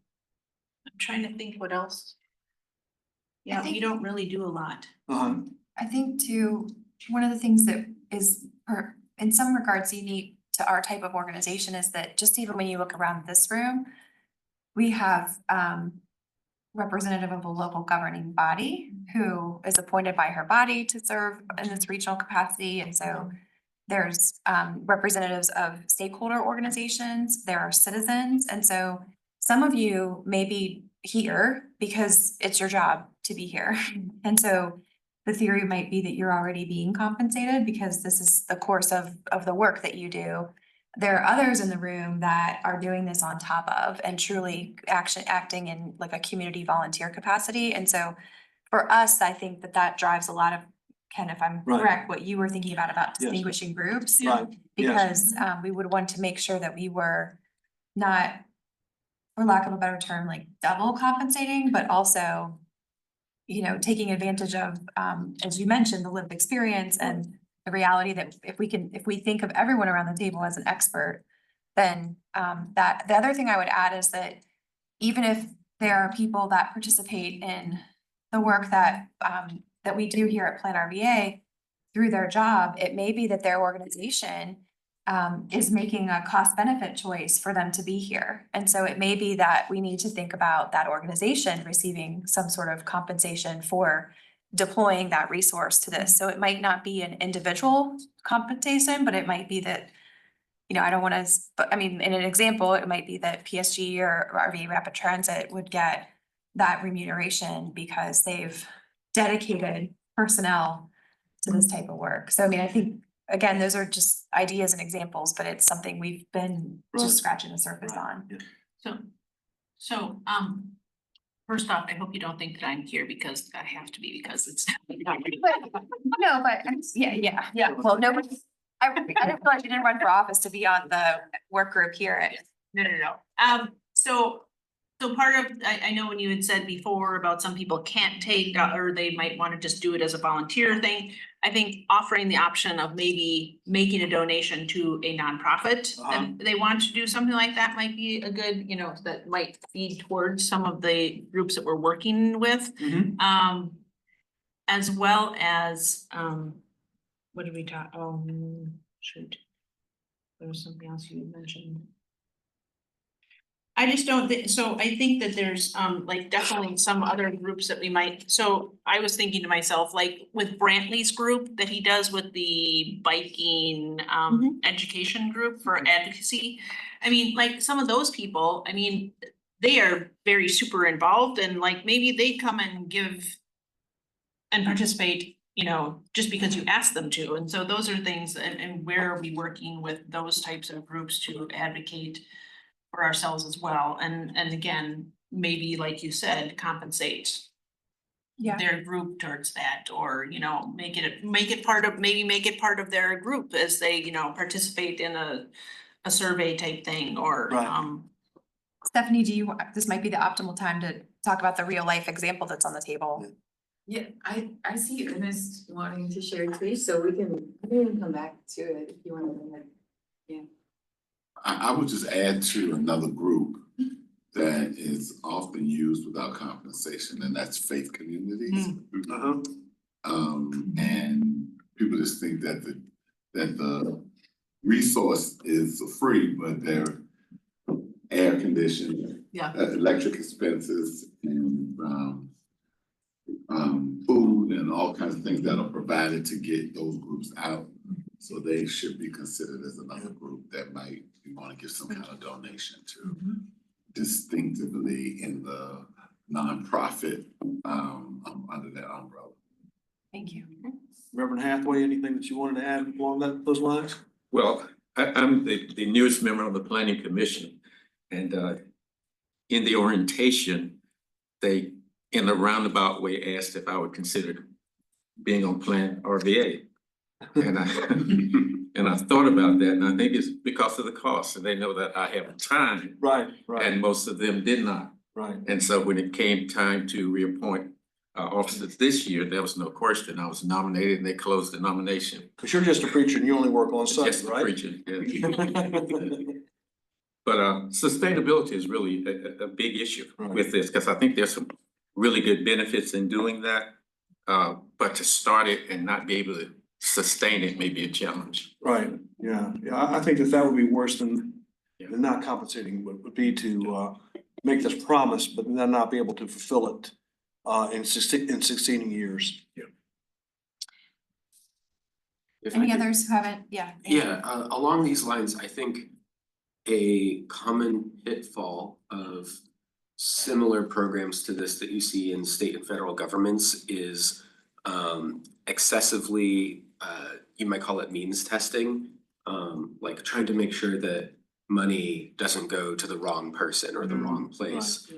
trying to think what else. Yeah, we think- don't really do a lot. I think too, one of the things that is in some regards unique to our type of organization is that just even when you look around this room, we have representative of a local governing body who is appointed by her body to serve in this regional capacity. And so there's representatives of stakeholder organizations, there are citizens. And so some of you may be here because it's your job to be here. And so the theory might be that you're already being compensated because this is the course of the work that you do. There are others in the room that are doing this on top of and truly acting in like a community volunteer capacity. And so for us, I think that drives a lot of, Ken, if I'm Right. correct, what you were thinking about Yes. distinguishing groups. Right. Because we would want to make sure that we were not, for lack of a better term, like double compensating, but also, you know, taking advantage of, as you mentioned, the lived experience and the reality that if we think of everyone around the table as an expert, then that the other thing I would add is that even if there are people that participate in the work that that we do here at Plan RVA through their job, it may be that their organization is making a cost benefit choice for them to be here. And so it may be that we need to think about that organization receiving some sort of compensation for deploying that resource to this. So it might not be an individual compensation, but it might be that, you know, I don't want to, but I mean, in an example, it might be that PSG or RV Rapid Transit would get that remuneration because they've dedicated personnel to this type of work. So I mean, I think, again, those are just ideas and examples, but it's something we've been Right. just scratching the surface on. So, first off, I hope you don't think that I'm here because I have to be because it's. No, but yeah. Well, nobody, I didn't feel like you didn't run for office to be on the work group here. No. So part of, I know when you had said before about some people can't take, or they might want to just do it as a volunteer thing. I think offering the option of maybe making a donation to a nonprofit, and they want to do something like that might be a good, you know, that might feed towards some of the groups that we're working with. As well as, what did we talk, shoot. There was something else you mentioned. I just don't think, so I think that there's like definitely some other groups that we might, so I was thinking to myself, like with Brantley's group that he does with the biking education group for advocacy. I mean, like some of those people, I mean, they are very super involved and like maybe they come and give and participate, you know, just because you ask them to. And so those are things, and where are we working with those types of groups to advocate for ourselves as well, and again, maybe like you said, compensate Yeah. their group towards that, or, you know, make it part of their group as they, you know, participate in a survey type thing, or, Right. Stephanie, this might be the optimal time to talk about the real life example that's on the table. Yeah, I see Ernest wanting to share too, so we can come back to it if you wanna. I would just add to another group that is often used without compensation, and that's faith communities. And people just think that the resource is free, but they're air conditioning, Yeah. electric expenses, and food and all kinds of things that are provided to get those groups out. So they should be considered as another group that might, we wanna give some kind of donation to, distinctively in the nonprofit, under that umbrella. Thank you. Reverend Hathaway, anything that you wanted to add along those lines? Well, I'm the newest member of the planning commission, and in the orientation, they, in a roundabout way, asked if I would consider being on Plan RVA. And I thought about that, and I think it's because of the cost, and they know that I have time. Right. And most of them did not. Right. And so when it came time to reappoint officers this year, there was no question. I was nominated, and they closed the nomination. Cause you're just a preacher and you only work on Sunday, Just a right? preacher, yeah. But sustainability is really a big issue with this, because I think there's some really good benefits in doing that. But to start it and not be able to sustain it may be a challenge. Right, yeah, I think that would be worse than not compensating, would be to make this promise, but then not be able to fulfill it in succeeding years. Yeah. Any others who haven't? Yeah. Yeah, along these lines, I think a common pitfall of similar programs to this that you see in state and federal governments is excessively, you might call it means testing, like trying to make sure that money doesn't go to the wrong person or the wrong place.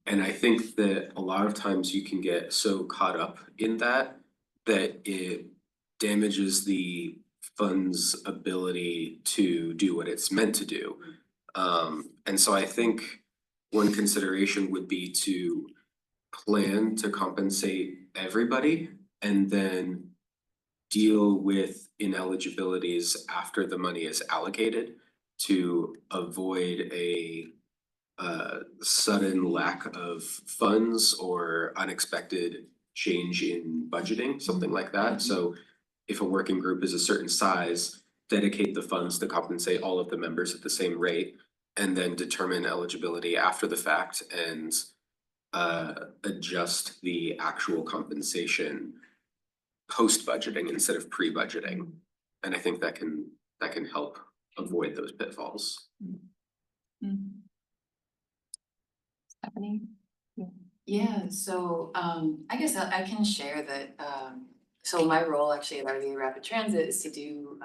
And I think that a lot of times you can get so caught up in that it damages the fund's ability to do what it's meant to do. And so I think one consideration would be to plan to compensate everybody and then deal with ineligibilities after the money is allocated to avoid a sudden lack of funds or unexpected change in budgeting, something like that. So if a working group is a certain size, dedicate the funds to compensate all of the members at the same rate, and then determine eligibility after the fact and adjust the actual compensation post-budgeting instead of pre-budgeting. And I think that can help avoid those pitfalls. Stephanie? Yeah, so I guess I can share that, so my role actually at RVA Rapid Transit is to do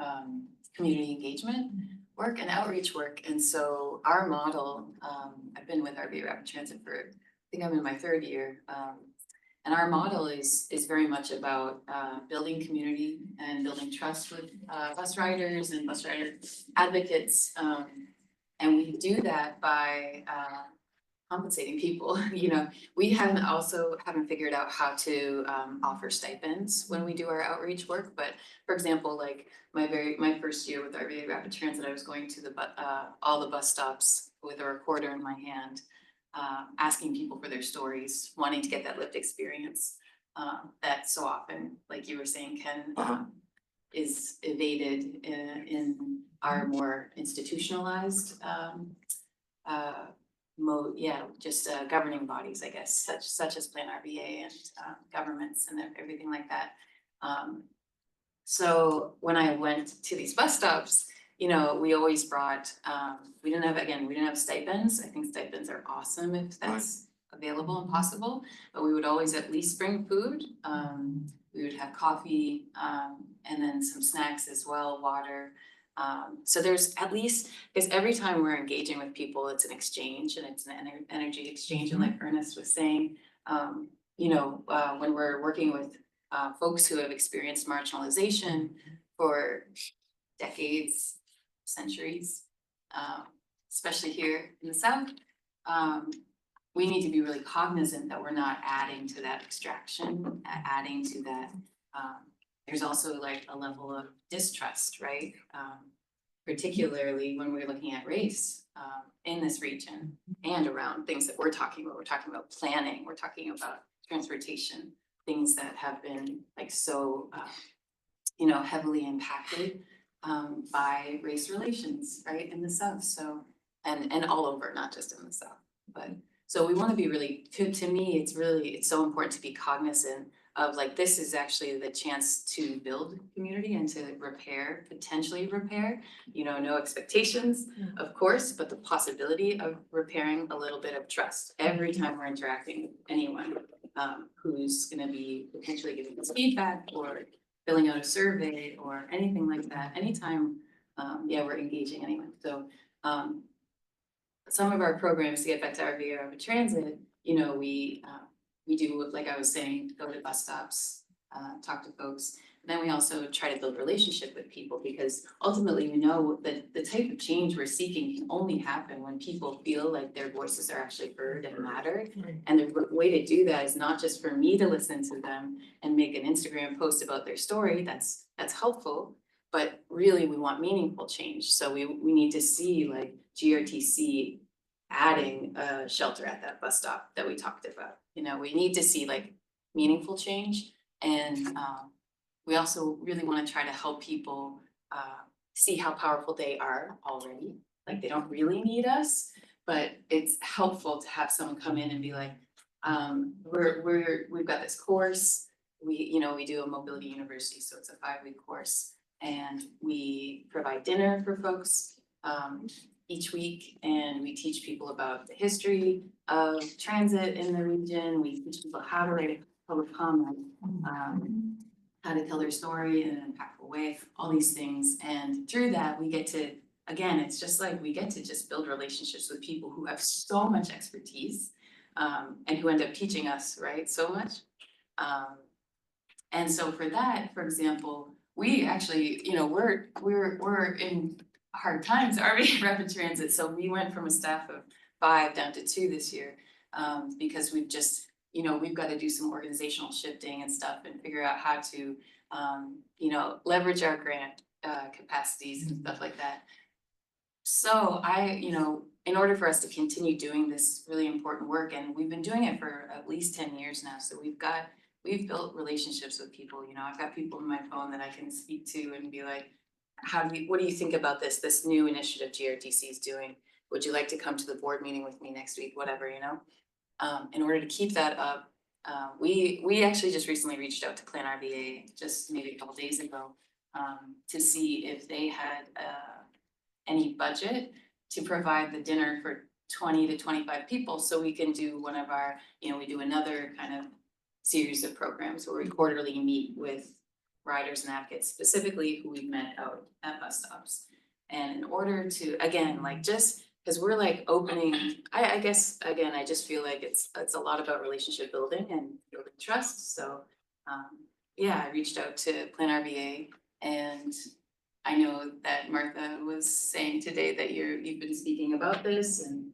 community engagement work and outreach work. And so our model, I've been with RVA Rapid Transit for, I think I'm in my 3rd year. And our model is very much about building community and building trust with bus riders and bus rider advocates. And we do that by compensating people. You know, we haven't figured out how to offer stipends when we do our outreach work. But for example, like my first year with RVA Rapid Transit, I was going to all the bus stops with a recorder in my hand, asking people for their stories, wanting to get that lived experience that so often, like you were saying, Ken, is evaded in our more institutionalized mode, just governing bodies, I guess, such as Plan RVA and governments and everything like that. So when I went to these bus stops, you know, we always brought, we didn't have stipends. I think stipends are awesome if that's available and possible, but we would always at least bring food. We would have coffee, and then some snacks as well, water. So there's at least, because every time we're engaging with people, it's an exchange and it's an energy exchange. And like Ernest was saying, when we're working with folks who have experienced marginalization for decades, centuries, especially here in the South, we need to be really cognizant that we're not adding to that extraction, adding to that. There's also like a level of distrust, right? Particularly when we're looking at race in this region and around things that we're talking about. We're talking about planning, we're talking about transportation, things that have been like so, heavily impacted by race relations, right, in the South. So, and all over, not just in the South, but so we want to be really, to me, it's so important to be cognizant of like, this is actually the chance to build community and to repair, potentially repair, no expectations, of course, but the possibility of repairing a little bit of trust every time we're interacting with anyone who's gonna be potentially giving us feedback or filling out a survey or anything like that, anytime, we're engaging anyone. So, some of our programs, to get back to RVA Rapid Transit, we do, like I was saying, go to bus stops, talk to folks. And then we also try to build relationship with people, because ultimately we know that the type of change we're seeking can only happen when people feel like their voices are actually heard and matter. And the way to do that is not just for me to listen to them and make an Instagram post about their story, that's helpful, but really we want meaningful change. So we need to see like GRTC adding a shelter at that bus stop that we talked about. We need to see like meaningful change, and we also really want to try to help people see how powerful they are already. Like they don't really need us, but it's helpful to have someone come in and be like, we've got this course. We do a mobility university, so it's a 5-week course, and we provide dinner for folks each week, and we teach people about the history of transit in the region. We teach people how to write a public comment, how to tell their story in an impactful way, all these things. And through that, we get to, again, it's just like we get to just build relationships with people who have so much expertise and who end up teaching us, right, so much. And so for that, for example, we actually, we're in hard times, RVA Rapid Transit. So we went from a staff of 5 down to 2 this year because we've just, we've got to do some organizational shifting and stuff and figure out how to, leverage our grant capacities and stuff like that. So in order for us to continue doing this really important work, and we've been doing it for at least 10 years now, so we've built relationships with people. I've got people on my phone that I can speak to and be like, what do you think about this new initiative GRTC is doing? Would you like to come to the board meeting with me next week? Whatever, in order to keep that up, we actually just recently reached out to Plan RVA just maybe a couple days ago to see if they had any budget to provide the dinner for 20 to 25 people, so we can do one of our, we do another kind of series of programs where we quarterly meet with riders and advocates, specifically who we've met out at bus stops. And in order to, again, like just because we're like opening, I guess, again, I just feel like it's a lot about relationship building and building trust. So I reached out to Plan RVA, and I know that Martha was saying today that you've been speaking about this, and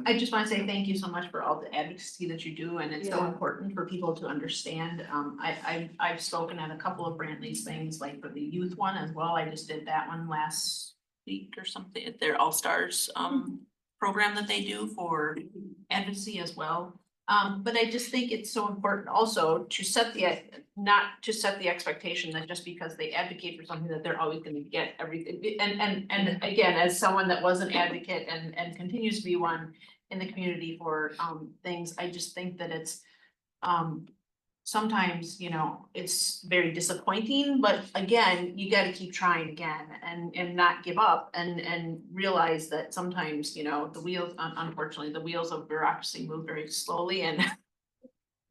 I just want to say thank you so much for all the advocacy that you do, and it's so important for people to understand. I've spoken at a couple of Brantley's things, like for the youth one as well. I just did that one last week or something at their All-Stars program that they do for advocacy as well. But I just think it's so important also to not to set the expectation that just because they advocate for something that they're always going to get everything. And again, as someone that was an advocate and continues to be one in the community for things, I just think that it's sometimes, it's very disappointing, but again, you got to keep trying again and not give up and realize that sometimes, the wheels, unfortunately, the wheels of bureaucracy move very slowly, and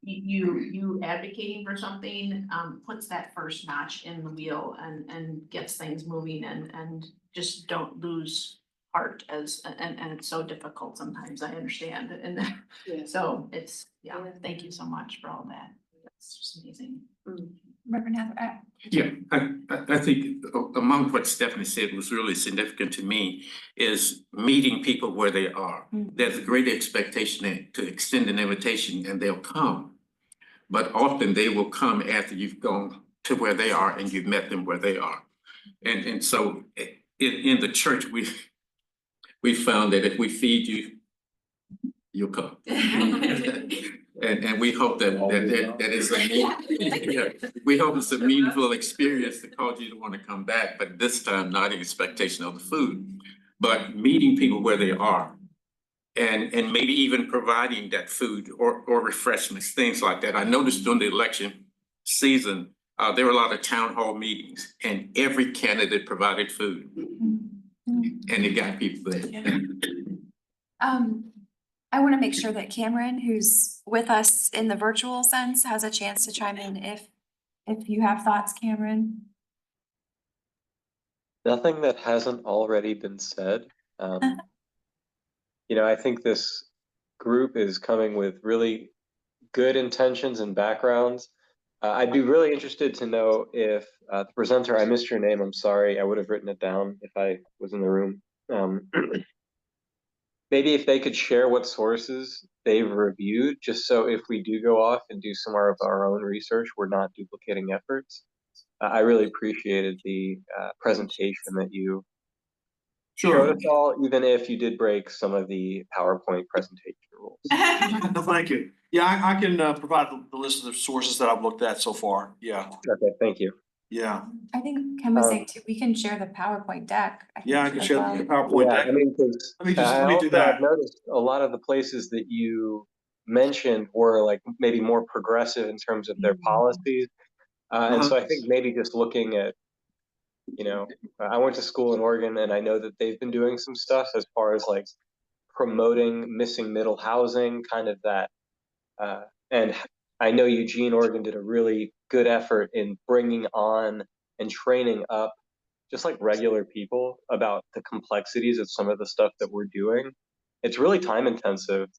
you advocating for something, puts that first notch in the wheel and gets things moving and just don't lose heart and it's so difficult sometimes, I understand, and so it's, thank you so much for all that. That's just amazing. Reverend Heather, Yeah, I think among what Stephanie said was really significant to me is meeting people where they are. There's a great expectation to extend an invitation and they'll come. But often they will come after you've gone to where they are and you've met them where they are. And so in the church, we found that if we feed you, you'll come. And we hope that is we hope it's a meaningful experience that cause you to want to come back, but this time not in expectation of the food, but meeting people where they are. And maybe even providing that food or refreshments, things like that. I noticed during the election season, there were a lot of town hall meetings and every candidate provided food. And it got people there. I want to make sure that Cameron, who's with us in the virtual sense, has a chance to chime in if you have thoughts, Cameron. Nothing that hasn't already been said. You know, I think this group is coming with really good intentions and backgrounds. I'd be really interested to know if the presenter, I missed your name, I'm sorry, I would have written it down if I was in the room. Maybe if they could share what sources they've reviewed, just so if we do go off and do some of our own research, we're not duplicating efforts. I really appreciated the presentation that you showed us all, even if you did break some of the PowerPoint presentation rules. No, thank you. Yeah, I can provide the list of the sources that I've looked at so far. Yeah. Okay, thank you. Yeah. I think Ken was saying too, we can share the PowerPoint deck. Yeah, I can as share well. the PowerPoint Yeah, deck. I mean, because Let me do that. I've noticed a lot of the places that you mentioned were like maybe more progressive in terms of their policies. And so I think maybe just looking at, you know, I went to school in Oregon and I know that they've been doing some stuff as far as like promoting missing middle housing, kind of that. And I know Eugene, Oregon did a really good effort in bringing on and training up just like regular people about the complexities of some of the stuff that we're doing. It's really time intensive.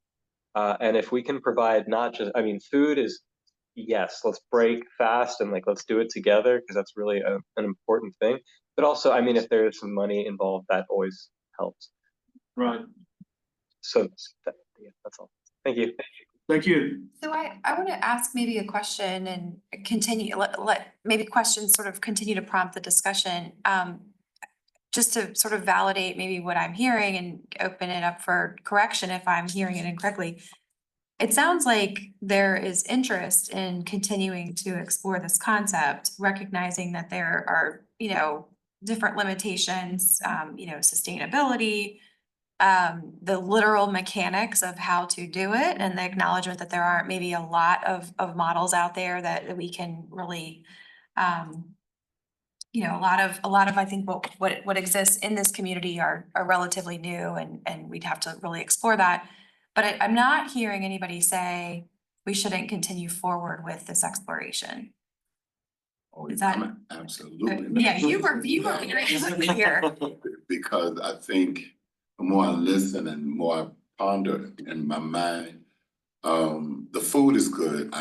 And if we can provide not just, I mean, food is, yes, let's break fast and like, let's do it together because that's really an important thing. But also, I mean, if there's some money involved, that always helps. Right. So yeah, that's all. Thank you. Thank you. So I want to ask maybe a question and continue, let maybe questions sort of continue to prompt the discussion. Just to sort of validate maybe what I'm hearing and open it up for correction if I'm hearing it incorrectly. It sounds like there is interest in continuing to explore this concept, recognizing that there are, you know, different limitations, you know, sustainability, the literal mechanics of how to do it, and the acknowledgement that there aren't maybe a lot of models out there that we can really, you know, a lot of I think what exists in this community are relatively new, and we'd have to really explore that. But I'm not hearing anybody say we shouldn't continue forward with this exploration. Is that? Absolutely. Yeah, you were here. Because I think the more I listen and more I ponder in my mind, the food is good.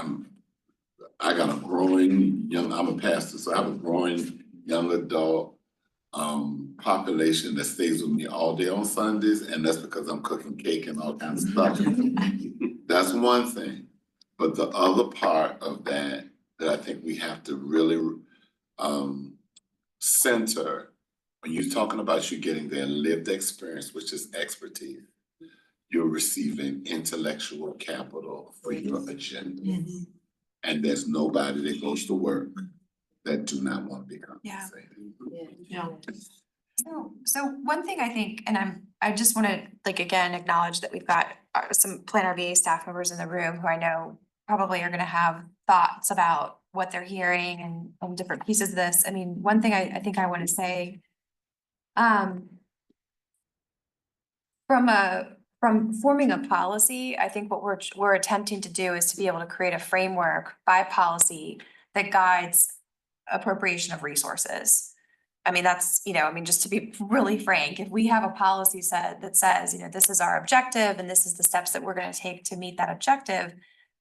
I got a growing I'm a pastor, so I have a growing young adult population that stays with me all day on Sundays, and that's because I'm cooking cake and all kinds of stuff. That's one thing. But the other part of that I think we have to really center, when you're talking about you getting their lived experience, which is expertise, you're receiving intellectual capital for your agenda. And there's nobody that goes to work that do not want to be compensated. Yeah. So one thing I think, and I just want to like, again, acknowledge that we've got some Plan RVA staff members in the room who I know probably are going to have thoughts about what they're hearing and different pieces of this. I mean, one thing I think I want to say, from from forming a policy, I think what we're attempting to do is to be able to create a framework by policy that guides appropriation of resources. I mean, that's, just to be really frank, if we have a policy set that says, this is our objective and this is the steps that we're gonna take to meet that objective,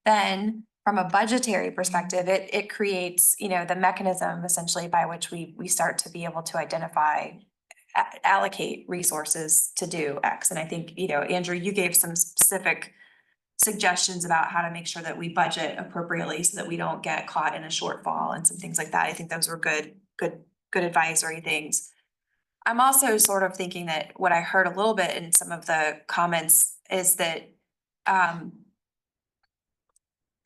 then from a budgetary perspective, it creates, the mechanism essentially by which we start to be able to identify, allocate resources to do X. And I think, Andrew, you gave some specific suggestions about how to make sure that we budget appropriately so that we don't get caught in a shortfall and some things like that. I think those were good advisory things. I'm also sort of thinking that what I heard a little bit in some of the comments is that, and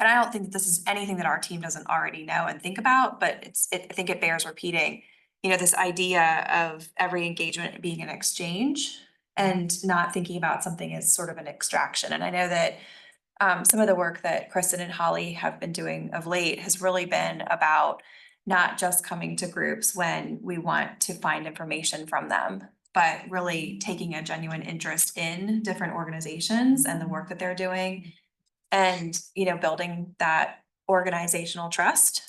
I don't think that this is anything that our team doesn't already know and think about, but I think it bears repeating, this idea of every engagement being an exchange and not thinking about something as sort of an extraction. And I know that some of the work that Kristen and Holly have been doing of late has really been about not just coming to groups when we want to find information from them, but really taking a genuine interest in different organizations and the work that they're doing and, building that organizational trust.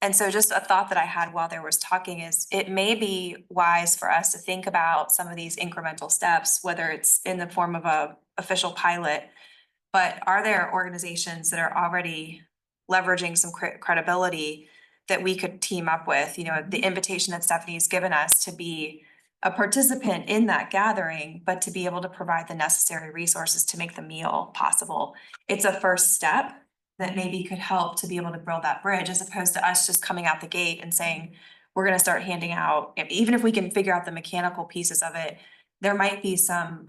And so just a thought that I had while there was talking is it may be wise for us to think about some of these incremental steps, whether it's in the form of a official pilot, but are there organizations that are already leveraging some credibility that we could team up with? The invitation that Stephanie's given us to be a participant in that gathering, but to be able to provide the necessary resources to make the meal possible. It's a first step that maybe could help to be able to build that bridge, as opposed to us just coming out the gate and saying, we're gonna start handing out, even if we can figure out the mechanical pieces of it, there might be some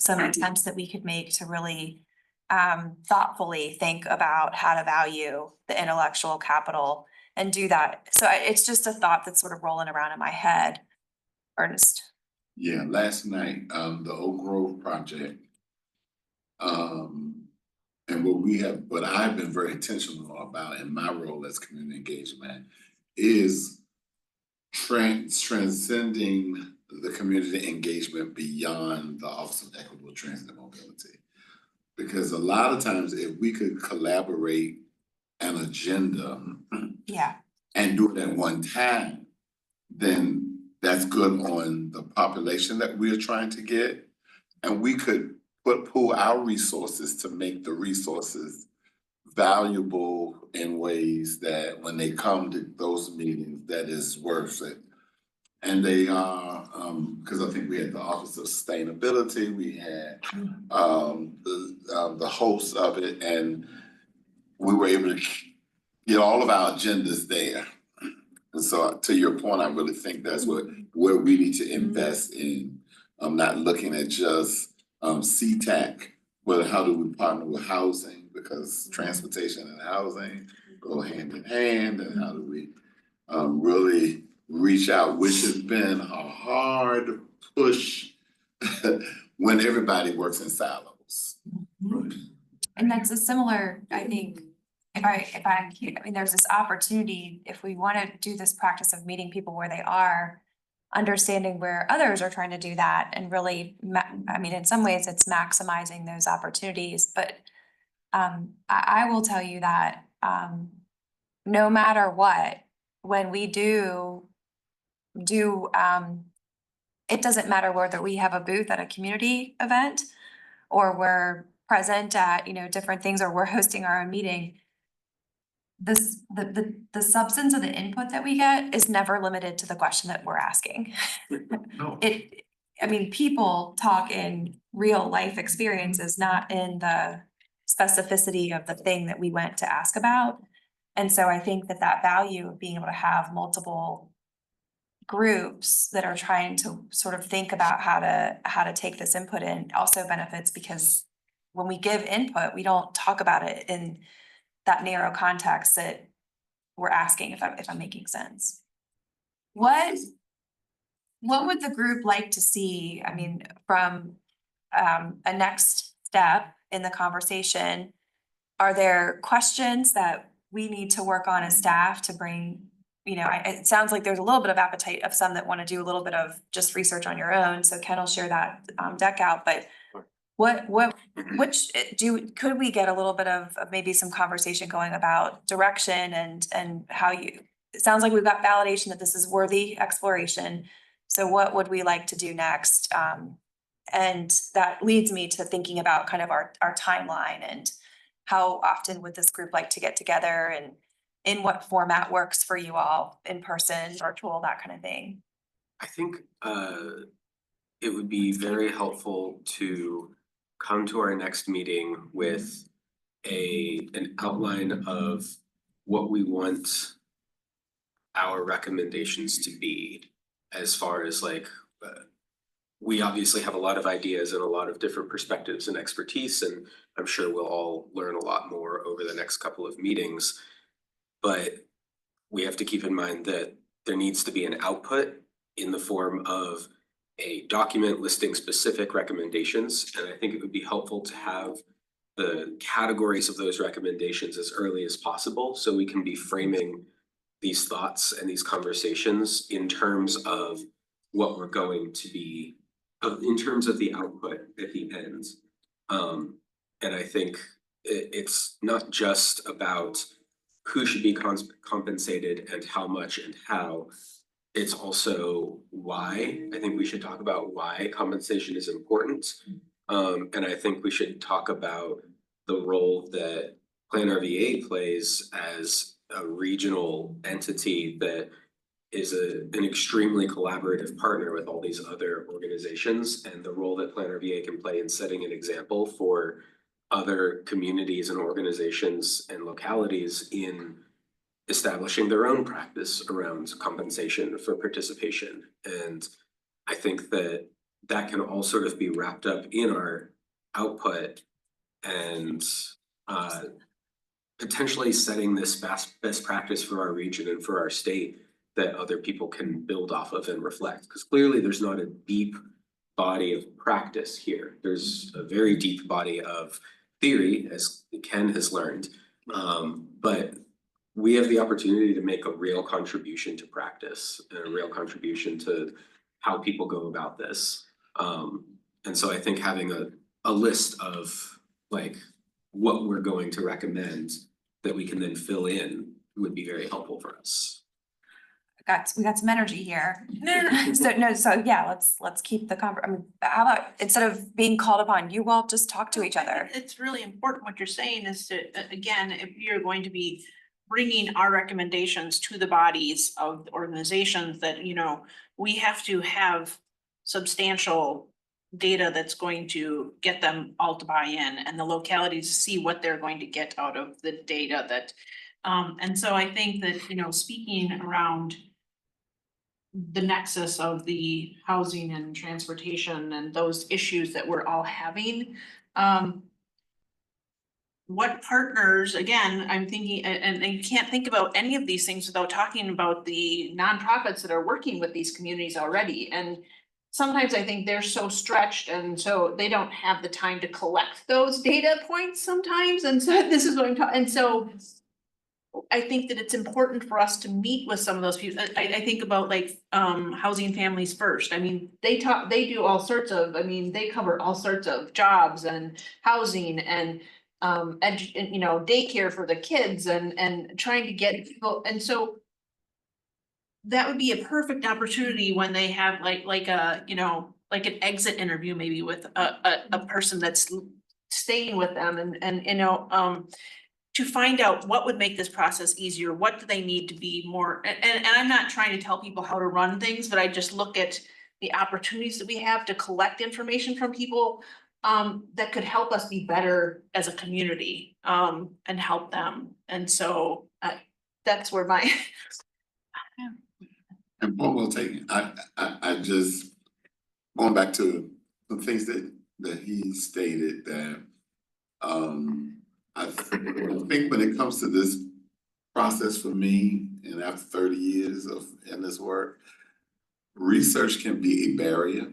attempts that we could make to really thoughtfully think about how to value the intellectual capital and do that. So it's just a thought that's sort of rolling around in my head. Ernest. Yeah, last night, the Oak Grove project. And what I've been very intentional about in my role as community engagement is transcending the community engagement beyond the Office of Equitable Transit and Mobility. Because a lot of times if we could collaborate an agenda and do it at one time, then that's good on the population that we're trying to get. And we could pool our resources to make the resources valuable in ways that when they come to those meetings, that is worth it. And they are, because I think we had the Office of Sustainability, we had the hosts of it, and we were able to get all of our agendas there. And so to your point, I really think that's where we need to invest in. I'm not looking at just CTAC, but how do we partner with housing? Because transportation and housing go hand in hand, and how do we really reach out, which has been a hard push when everybody works in silos. And that's a similar, I think, I mean, there's this opportunity, if we want to do this practice of meeting people where they are, understanding where others are trying to do that and really, in some ways it's maximizing those opportunities, but I will tell you that no matter what, when we do it doesn't matter whether we have a booth at a community event or we're present at, different things, or we're hosting our own meeting. The substance of the input that we get is never limited to the question that we're asking. No. People talk in real life experiences, not in the specificity of the thing that we went to ask about. And so I think that value of being able to have multiple groups that are trying to sort of think about how to take this input in also benefits, because when we give input, we don't talk about it in that narrow context that we're asking, if I'm making sense. What would the group like to see, from a next step in the conversation? Are there questions that we need to work on as staff to bring you know, it sounds like there's a little bit of appetite of some that want to do a little bit of just research on your own, so Ken will share that deck out, but could we get a little bit of maybe some conversation going about direction and how it sounds like we've got validation that this is worthy exploration. So what would we like to do next? And that leads me to thinking about kind of our timeline and how often would this group like to get together and in what format works for you all, in person, virtual, that kind of thing. I think it would be very helpful to come to our next meeting with an outline of what we want our recommendations to be, as far as like we obviously have a lot of ideas and a lot of different perspectives and expertise, and I'm sure we'll all learn a lot more over the next couple of meetings. But we have to keep in mind that there needs to be an output in the form of a document listing specific recommendations. And I think it would be helpful to have the categories of those recommendations as early as possible, so we can be framing these thoughts and these conversations in terms of what we're going to be, in terms of the output at the end. And I think it's not just about who should be compensated and how much and how. It's also why. I think we should talk about why compensation is important. And I think we should talk about the role that Plan RVA plays as a regional entity that is an extremely collaborative partner with all these other organizations, and the role that Plan RVA can play in setting an example for other communities and organizations and localities in establishing their own practice around compensation for participation. And I think that that can all sort of be wrapped up in our output and potentially setting this best practice for our region and for our state that other people can build off of and reflect. Because clearly there's not a deep body of practice here. There's a very deep body of theory, as Ken has learned, but we have the opportunity to make a real contribution to practice and a real contribution to how people go about this. And so I think having a list of like what we're going to recommend that we can then fill in would be very helpful for us. We got some energy here. So yeah, let's keep the I mean, how about instead of being called upon, you all just talk to each other. It's really important what you're saying is to, again, if you're going to be bringing our recommendations to the bodies of the organizations, that, you know, we have to have substantial data that's going to get them all to buy in, and the localities see what they're going to get out of the data that, and so I think that, you know, speaking around the nexus of the housing and transportation and those issues that we're all having, what partners, again, I'm thinking, and you can't think about any of these things without talking about the nonprofits that are working with these communities already. And sometimes I think they're so stretched, and so they don't have the time to collect those data points sometimes. And so this is what I'm talking, and so I think that it's important for us to meet with some of those people. I think about like Housing Families First. I mean, they do all sorts of, I mean, they cover all sorts of jobs and housing and you know, daycare for the kids and trying to get people. And so that would be a perfect opportunity when they have like a, you know, like an exit interview maybe with a person that's staying with them and you know, to find out what would make this process easier, what do they need to be more, and I'm not trying to tell people how to run things, but I just look at the opportunities that we have to collect information from people that could help us be better as a community and help them. And so that's where my And what we'll take, I just, going back to the things that he stated that I think when it comes to this process for me, and after 30 years in this work, research can be a barrier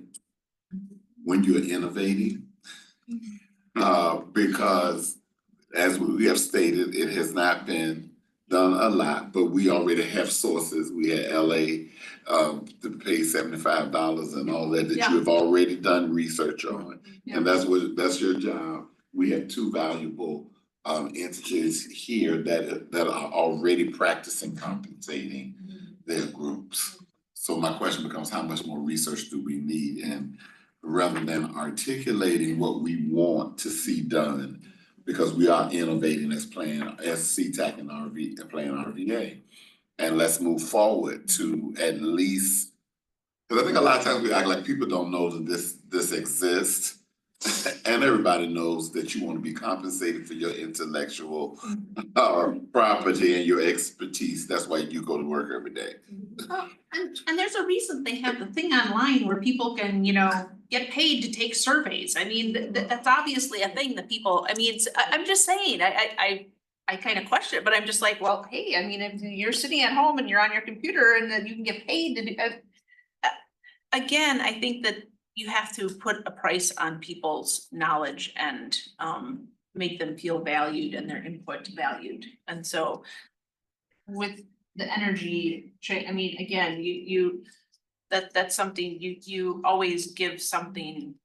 when you're innovating. Because as we have stated, it has not been done a lot, but we already have sources. We had LA to pay $75 and all that Yeah. you have already done research on. Yeah. And that's your job. We have two valuable entities here that are already practicing compensating their groups. So my question becomes, how much more research do we need? And rather than articulating what we want to see done, because we are innovating as CTAC and Plan RVA. And let's move forward to at least, because I think a lot of times we act like people don't know that this exists. And everybody knows that you want to be compensated for your intellectual property and your expertise. That's why you go to work every day. Well, and there's a reason they have the thing online where people can, you know, get paid to take surveys. I mean, that's obviously a thing that people, I mean, I'm just saying, I kind of question it, but I'm just like, well, hey, I mean, if you're sitting at home and you're on your computer and then you can get paid to do. Again, I think that you have to put a price on people's knowledge and make them feel valued and their input valued. And so with the energy, I mean, again, that's something you always give something,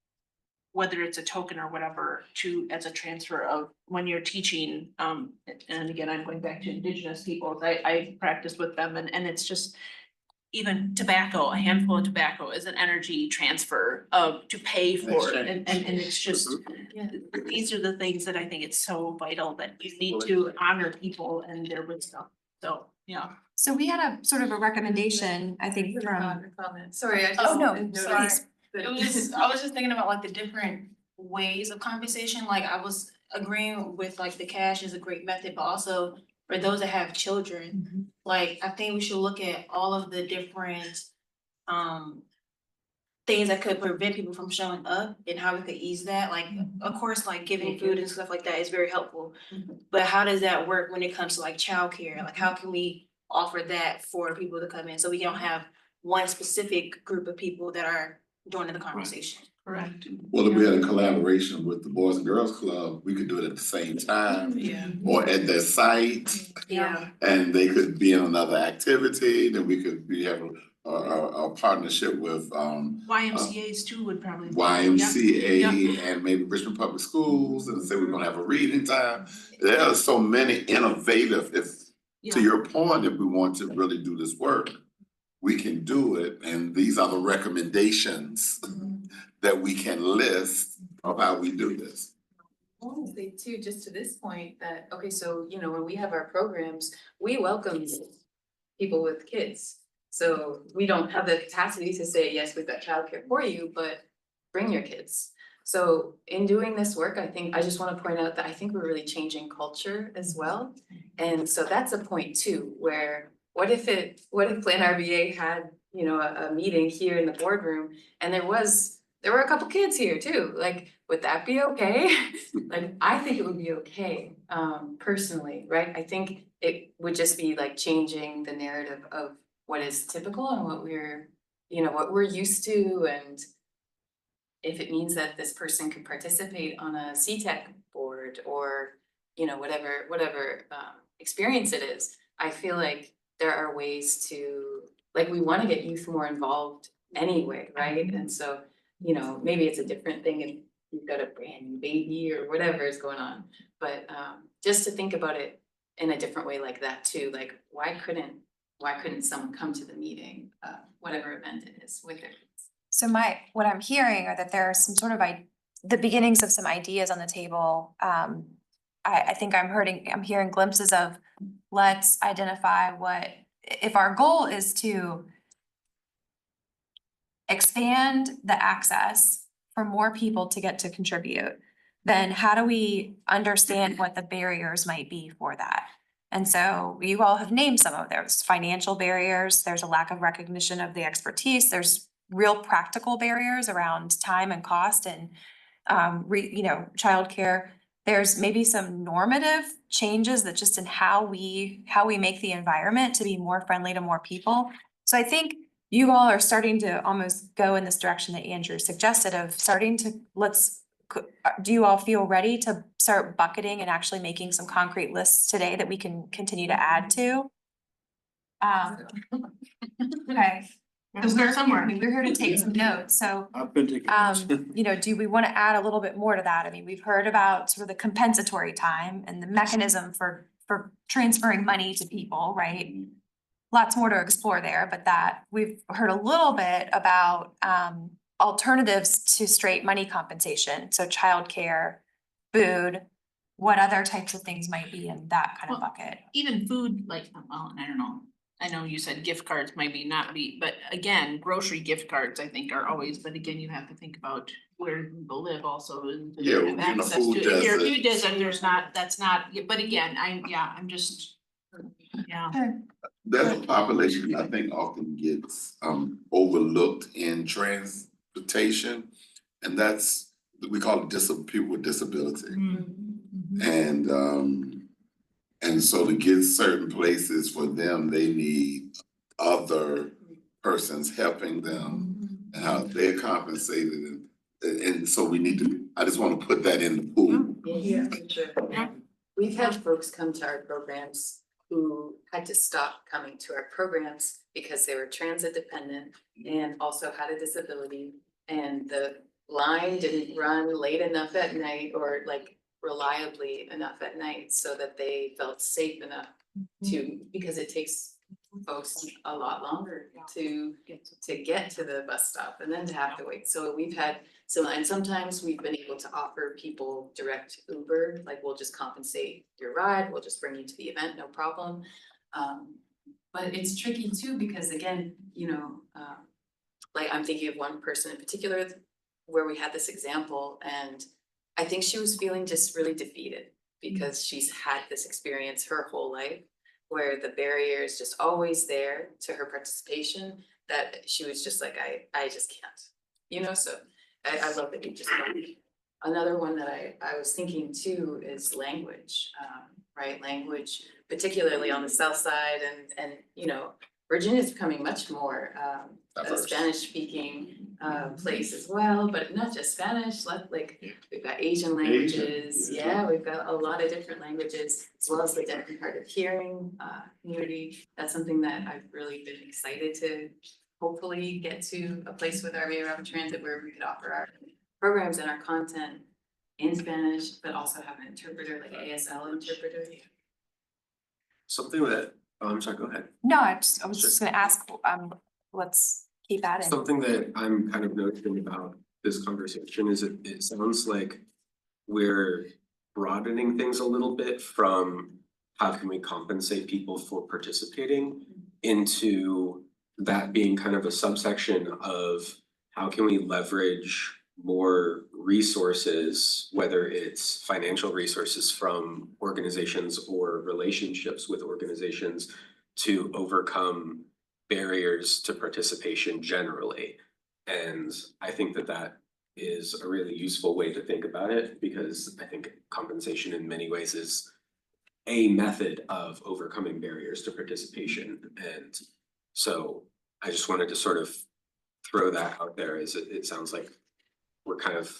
whether it's a token or whatever, to as a transfer of when you're teaching. And again, I'm going back to Indigenous peoples. I practice with them and it's just even tobacco, a handful of tobacco is an energy transfer to pay for it. And it's just, these are the things that I think it's so vital that you need to honor people and their wisdom. So, yeah. So we had a sort of a recommendation, I think, from. Sorry, I just. Oh, no, noticed please. It was, I was just thinking about like the different ways of compensation, like I was agreeing with like the cash is a great method, but also for those that have children, like I think we should look at all of the different things that could prevent people from showing up and how we could ease that, like, of course, like giving food and stuff like that is very helpful. But how does that work when it comes to like childcare? Like, how can we offer that for people to come in, so we don't have one specific group of people that are joining the conversation? Correct. Well, if we had a collaboration with the Boys and Girls Club, we could do it at the same time. Yeah. Or at their site, Yeah. and they could be in another activity, then we could have a partnership with YMCA's too would probably. YMCA and maybe Richmond Public Schools, and say we're gonna have a reading time. There are so many innovative, to your point, if we want to really do this work, we can do it, and these are the recommendations that we can list of how we do this. I want to say too, just to this point, that, okay, so, you know, when we have our programs, we welcome people with kids. So we don't have the capacity to say, yes, we've got childcare for you, but bring your kids. So in doing this work, I just want to point out that I think we're really changing culture as well. And so that's a point too, where what if Plan RVA had, you know, a meeting here in the boardroom and there were a couple kids here too, like, would that be okay? Like, I think it would be okay, personally, right? I think it would just be like changing the narrative of what is typical and what we're used to, and if it means that this person could participate on a CTEC board or, you know, whatever experience it is, I feel like there are ways to, like, we want to get youth more involved anyway, right? And so, you know, maybe it's a different thing if you've got a brand new baby or whatever is going on, but just to think about it in a different way like that too, like, why couldn't someone come to the meeting, whatever event it is, with their kids? So what I'm hearing are that there are some sort of the beginnings of some ideas on the table. I think I'm hearing glimpses of, let's identify if our goal is to expand the access for more people to get to contribute, then how do we understand what the barriers might be for that? And so you all have named some of those: financial barriers, there's a lack of recognition of the expertise, there's real practical barriers around time and cost and childcare. There's maybe some normative changes that just in how we make the environment to be more friendly to more people. So I think you all are starting to almost go in this direction that Andrew suggested, of starting to let's do you all feel ready to start bucketing and actually making some concrete lists today that we can continue to add to? Okay. Because we're here to take some notes, so, I've been taking. you know, do we wanna add a little bit more to that? I mean, we've heard about sort of the compensatory time and the mechanism for transferring money to people, right? Lots more to explore there, but that, we've heard a little bit about, alternatives to straight money compensation, so childcare, food, what other types of things might be in that kind of bucket? Even food, like, well, I don't know. I know you said gift cards maybe not be, but again, grocery gift cards, I think are always, but again, you have to think about where people live also and. Yeah, have we're in a access food to it. If you're a desert. food desert, there's not, that's not, but again, I'm just, yeah. There's a population I think often gets overlooked in transportation. And that's, we call it people with disability. And so to get certain places for them, they need other persons helping them and how they're compensated. And so we need to, I just want to put that in the pool. Yeah, sure. We've had folks come to our programs who had to stop coming to our programs because they were transit dependent and also had a disability. And the line didn't run late enough at night or like reliably enough at night so that they felt safe enough to, because it takes folks a lot longer to get to the bus stop and then to have to wait. So we've had, and sometimes we've been able to offer people direct Uber, like we'll just compensate your ride, we'll just bring you to the event, no problem. But it's tricky too, because again, you know, like I'm thinking of one person in particular where we had this example, and I think she was feeling just really defeated because she's had this experience her whole life where the barrier is just always there to her participation, that she was just like, I just can't, you know, so I love that you just brought it. Another one that I was thinking too is language, right? Language, particularly on the south side and, you know, Virginia's becoming much more, a Spanish speaking, place as well, but not just Spanish, like we've got Asian languages. Yeah, we've got a lot of different languages as well as the deaf and hard of hearing, community. That's something that I've really been excited to hopefully get to a place with our Mayor Rapid Transit where we could offer our programs and our content in Spanish, but also have an interpreter, like ASL interpreter. Something that, oh, I'm sorry, go ahead. No, I was just gonna ask, let's keep at it. Something that I'm kind of noticing about this conversation is it sounds like we're broadening things a little bit from how can we compensate people for participating into that being kind of a subsection of how can we leverage more resources, whether it's financial resources from organizations or relationships with organizations to overcome barriers to participation generally. And I think that that is a really useful way to think about it, because I think compensation in many ways is a method of overcoming barriers to participation. And so I just wanted to sort of throw that out there, as it sounds like we're kind of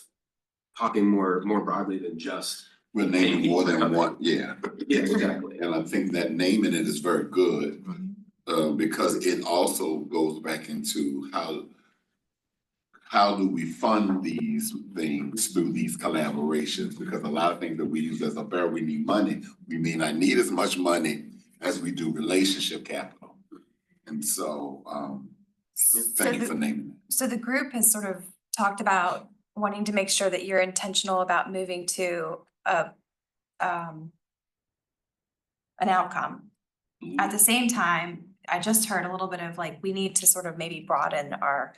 talking more broadly than just. We're naming more than one, yeah. Yeah, exactly. And I think that naming it is very good, because it also goes back into how do we fund these things through these collaborations? Because a lot of things that we use as a barrier, we need money. We may not need as much money as we do relationship capital. And so, thank you for naming it. So the group has sort of talked about wanting to make sure that you're intentional about moving to an outcome. At the same time, I just heard a little bit of like, we need to sort of maybe broaden our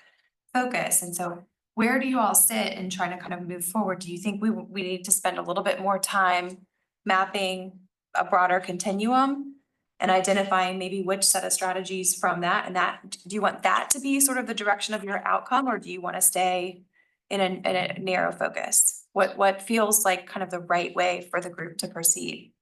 focus. And so where do you all sit in trying to kind of move forward? Do you think we need to spend a little bit more time mapping a broader continuum and identifying maybe which set of strategies from that, and that, do you want that to be sort of the direction of your outcome, or do you want to stay in a narrow focus? What feels like kind of the right way for the group to proceed?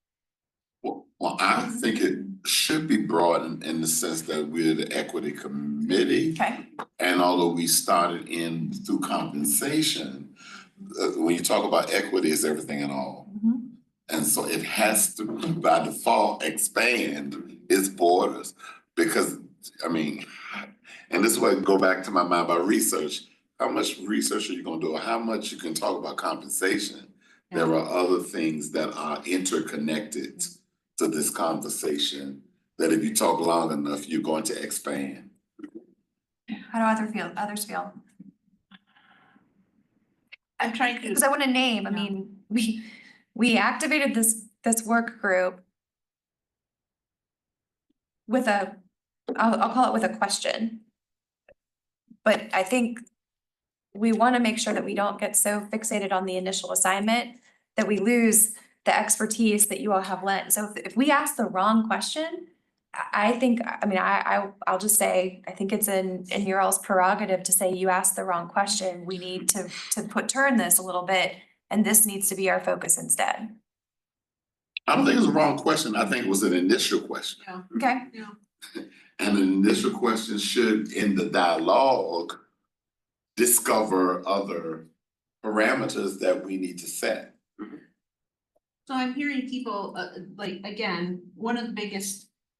Well, I think it should be broad in the sense that we're the equity committee. Okay. And although we started through compensation, when you talk about equity, it's everything and all. And so it has to, by default, expand its borders, because, I mean, and this is why I go back to my mind about research. How much research are you gonna do? Or how much you can talk about compensation? There are other things that are interconnected to this conversation, that if you talk long enough, you're going to expand. How do others feel? I'm trying to. Because I want to name, I mean, we activated this work group with I'll call it with a question. But I think we want to make sure that we don't get so fixated on the initial assignment that we lose the expertise that you all have lent. So if we ask the wrong question, I think, I mean, I'll just say, I think it's in your all's prerogative to say you asked the wrong question. We need to turn this a little bit, and this needs to be our focus instead. I don't think it was a wrong question. I think it was an initial question. Okay? And an initial question should, in the dialogue, discover other parameters that we need to set. So I'm hearing people, like, again,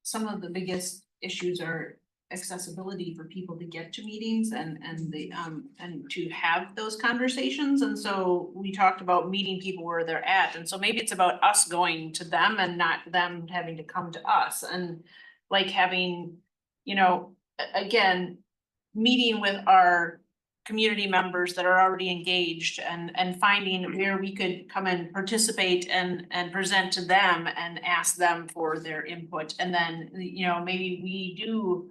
some of the biggest issues are accessibility for people to get to meetings and to have those conversations. And so we talked about meeting people where they're at. And so maybe it's about us going to them and not them having to come to us, and like having, again, meeting with our community members that are already engaged and finding where we could come and participate and present to them and ask them for their input. And then, maybe we do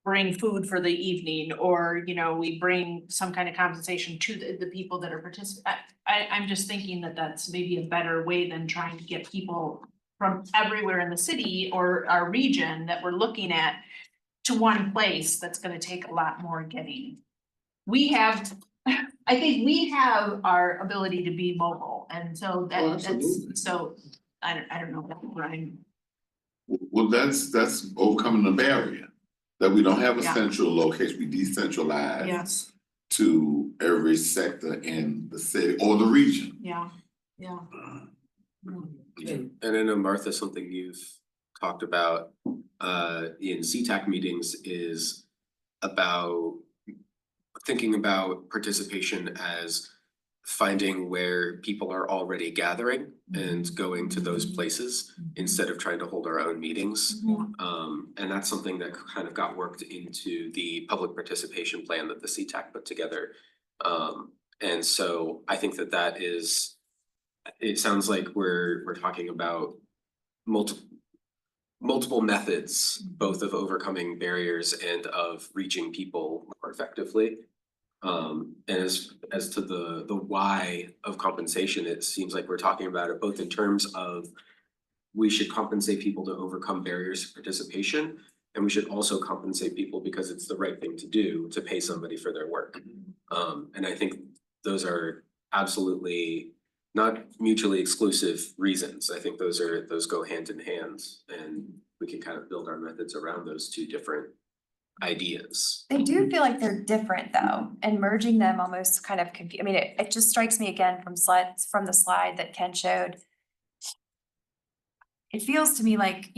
bring food for the evening, or, we bring some kind of compensation to the people that are participating. I'm just thinking that that's maybe a better way than trying to get people from everywhere in the city or our region that we're looking at to one place. That's gonna take a lot more getting. I think we have our ability to be mobile, and so that's, so, I don't know, Brian. Well, that's overcoming the barrier, that we don't have a Yeah. central location, we decentralize Yes, to every sector in the city or the region. yeah. And I know, Martha, something you've talked about in CTAC meetings is about thinking about participation as finding where people are already gathering and going to those places instead of trying to hold our own meetings. And that's something that kind of got worked into the public participation plan that the CTAC put together. And so I think that is, it sounds like we're talking about multiple methods, both of overcoming barriers and of reaching people more effectively. And as to the why of compensation, it seems like we're talking about it both in terms of we should compensate people to overcome barriers to participation, and we should also compensate people because it's the right thing to do to pay somebody for their work. And I think those are absolutely not mutually exclusive reasons. I think those go hand in hand, and we can kind of build our methods around those two different ideas. They do feel like they're different though, and merging them almost kind of I mean, it just strikes me again from the slide that Ken showed. It feels to me like,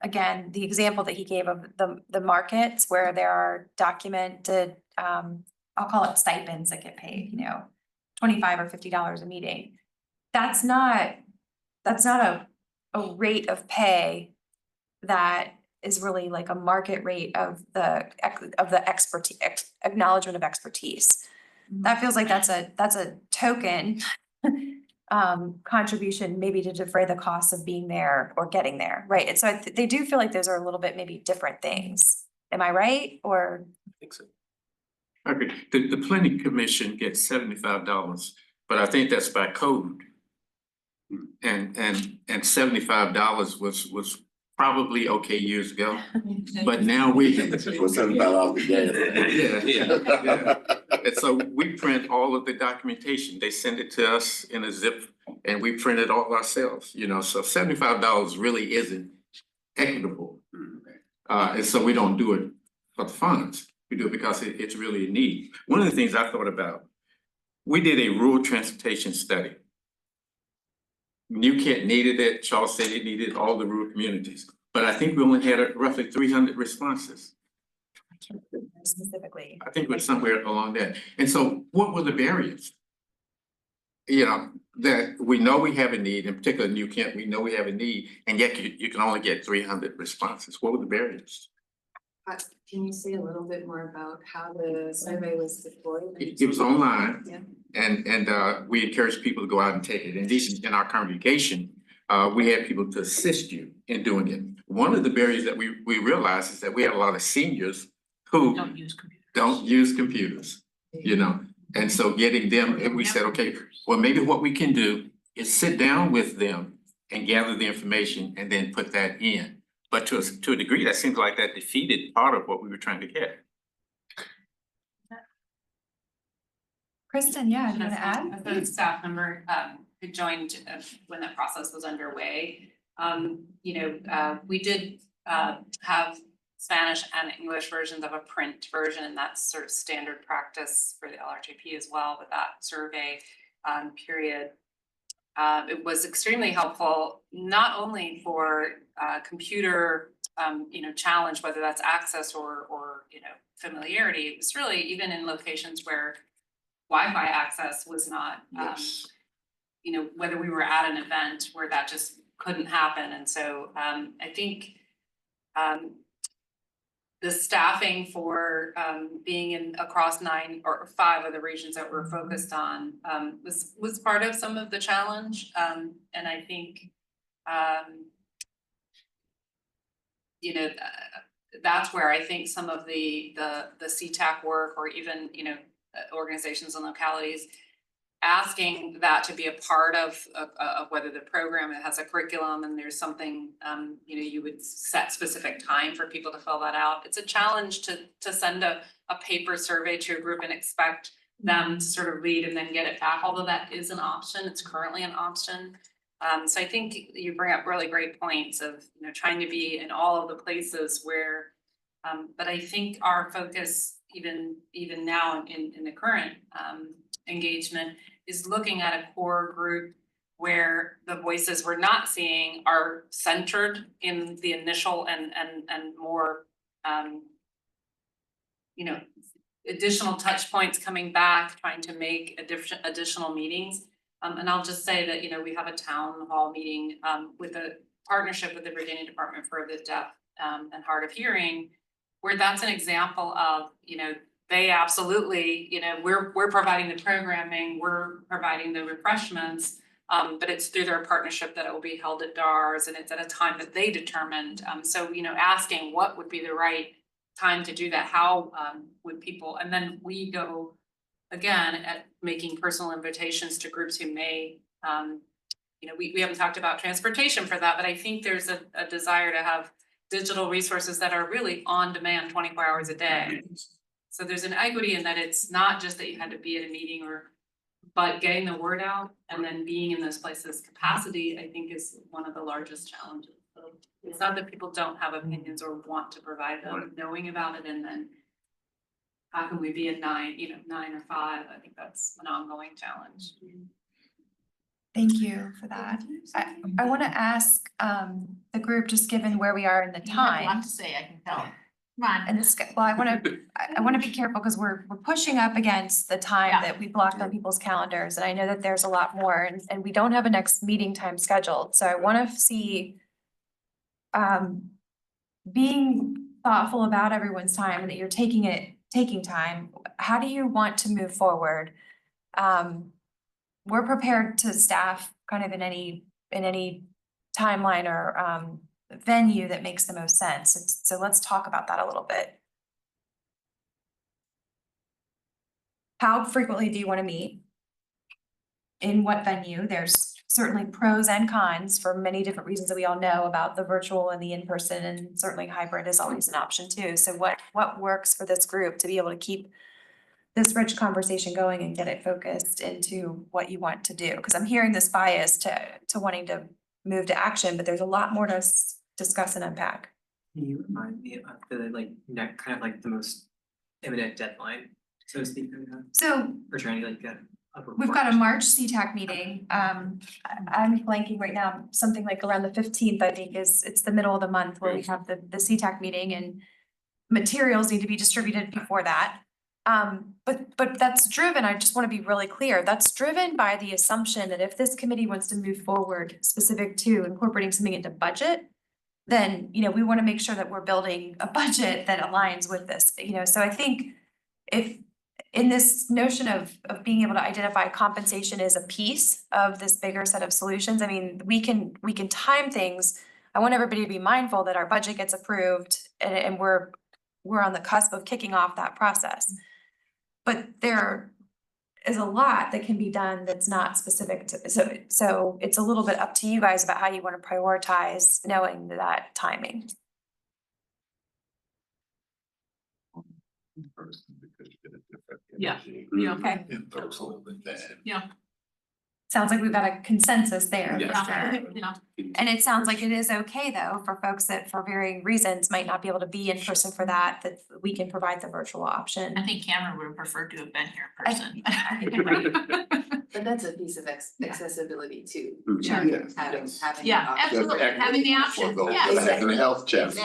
again, the example that he gave of the markets where there are documented, I'll call it stipends that get paid, $25 or $50 a meeting. That's not a rate of pay that is really like a market rate of the expertise, acknowledgement of expertise. That feels like that's a token contribution, maybe to defray the cost of being there or getting there, right? And so they do feel like those are a little bit maybe different things. Am I right? Or I think so. Okay, the planning commission gets $75, but I think that's by code. And $75 was probably okay years ago, but now we. For $75 a day. Yeah. And so we print all of the documentation. They send it to us in a zip and we print it all ourselves, so $75 really isn't equitable. And so we don't do it for the funds. We do it because it's really a need. One of the things I thought about we did a rural transportation study. New Kent needed it, Charles City needed it, all the rural communities, but I think we only had roughly 300 responses. Specifically. I think it was somewhere along that. And so what were the barriers? You know, that we know we have a need, in particular New Kent, we know we have a need, and yet you can only get 300 responses. What were the barriers? Can you say a little bit more about how the survey was deployed? It was online. Yeah. And we encourage people to go out and take it. Indeed, in our congregation, we had people to assist you in doing it. One of the barriers that we realized is that we had a lot of seniors who Don't use computers. don't use computers, you know? And so getting them, and we said, okay, well, maybe what we can do is sit down with them and gather the information and then put that in. But to a degree, that seems like that defeated part of what we were trying to get. Kristen, yeah, do you want to add? As a staff member, who joined when that process was underway, we did have Spanish and English versions of a print version, and that's sort of standard practice for the LRTP as well with that survey period. It was extremely helpful, not only for computer challenge, whether that's access or familiarity. It was really even in locations where Wi-Fi access was not, Yes. whether we were at an event where that just couldn't happen. And so I think the staffing for being in across 9 or 5 of the regions that we're focused on was part of some of the challenge. And I think that's where I think some of the CTAC work, or even organizations and localities, asking that to be a part of whether the program has a curriculum and there's something, you would set specific time for people to fill that out. It's a challenge to send a paper survey to a group and expect them to sort of read and then get it back, although that is an option. It's currently an option. So I think you bring up really great points of, trying to be in all of the places where, but I think our focus even now in the current engagement is looking at a core group where the voices we're not seeing are centered in the initial and more additional touch points coming back, trying to make additional meetings. And I'll just say that, we have a town hall meeting with a partnership with the Virginia Department for the Deaf and Hard of Hearing, where that's an example of, they absolutely, we're providing the programming, we're providing the refreshments, but it's through their partnership that it will be held at DARS, and it's at a time that they determined. So, asking what would be the right time to do that, how would people, and then we go again at making personal invitations to groups who may, we haven't talked about transportation for that, but I think there's a desire to have digital resources that are really on demand 24 hours a day. So there's an equity in that it's not just that you had to be at a meeting but getting the word out and then being in those places. Capacity, I think, is one of the largest challenges. So it's not that people don't have opinions or want to provide them, knowing about it, and then how can we be at 9 or 5? I think that's an ongoing challenge. Thank you for that. I want to ask the group, just given where we are in the You have a lot time. to say, I can tell. Come on. And this, well, I want to be careful because we're pushing up against the time Yeah. that we blocked on people's calendars. And I know that there's a lot more, and we don't have a next meeting time scheduled. So I want to see being thoughtful about everyone's time and that you're taking time. How do you want to move forward? We're prepared to staff kind of in any timeline or venue that makes the most sense. So let's talk about that a little bit. How frequently do you want to meet? In what venue? There's certainly pros and cons for many different reasons that we all know about the virtual and the in-person, and certainly hybrid is always an option too. So what works for this group to be able to keep this rich conversation going and get it focused into what you want to do? Because I'm hearing this bias to wanting to move to action, but there's a lot more to discuss and unpack. Can you remind me of the kind of like the most imminent deadline, so to speak, that we have? So We're trying to get We've got a March CTAC meeting. I'm blanking right now, something like around the 15th, I think it's the middle of the month where we have the CTAC meeting and materials need to be distributed before that. But that's driven, I just want to be really clear, that's driven by the assumption that if this committee wants to move forward specific to incorporating something into budget, then, we want to make sure that we're building a budget that aligns with this, so I think if in this notion of being able to identify compensation as a piece of this bigger set of solutions, I mean, we can time things. I want everybody to be mindful that our budget gets approved and we're on the cusp of kicking off that process. But there is a lot that can be done that's not specific to, so it's a little bit up to you guys about how you want to prioritize knowing that timing. Yeah. Okay. In person with that. Yeah. Sounds like we've got a consensus there. for Yeah. sure. Yeah. And it sounds like it is okay though, for folks that for varying reasons might not be able to be in person for that we can provide the virtual option. I think Cameron would have preferred to have been here in I- person. I think you're right. But that's a piece of accessibility too. Sure. Yes. Having Yeah, the option. absolutely, having the option, For those yeah. that have a health challenge.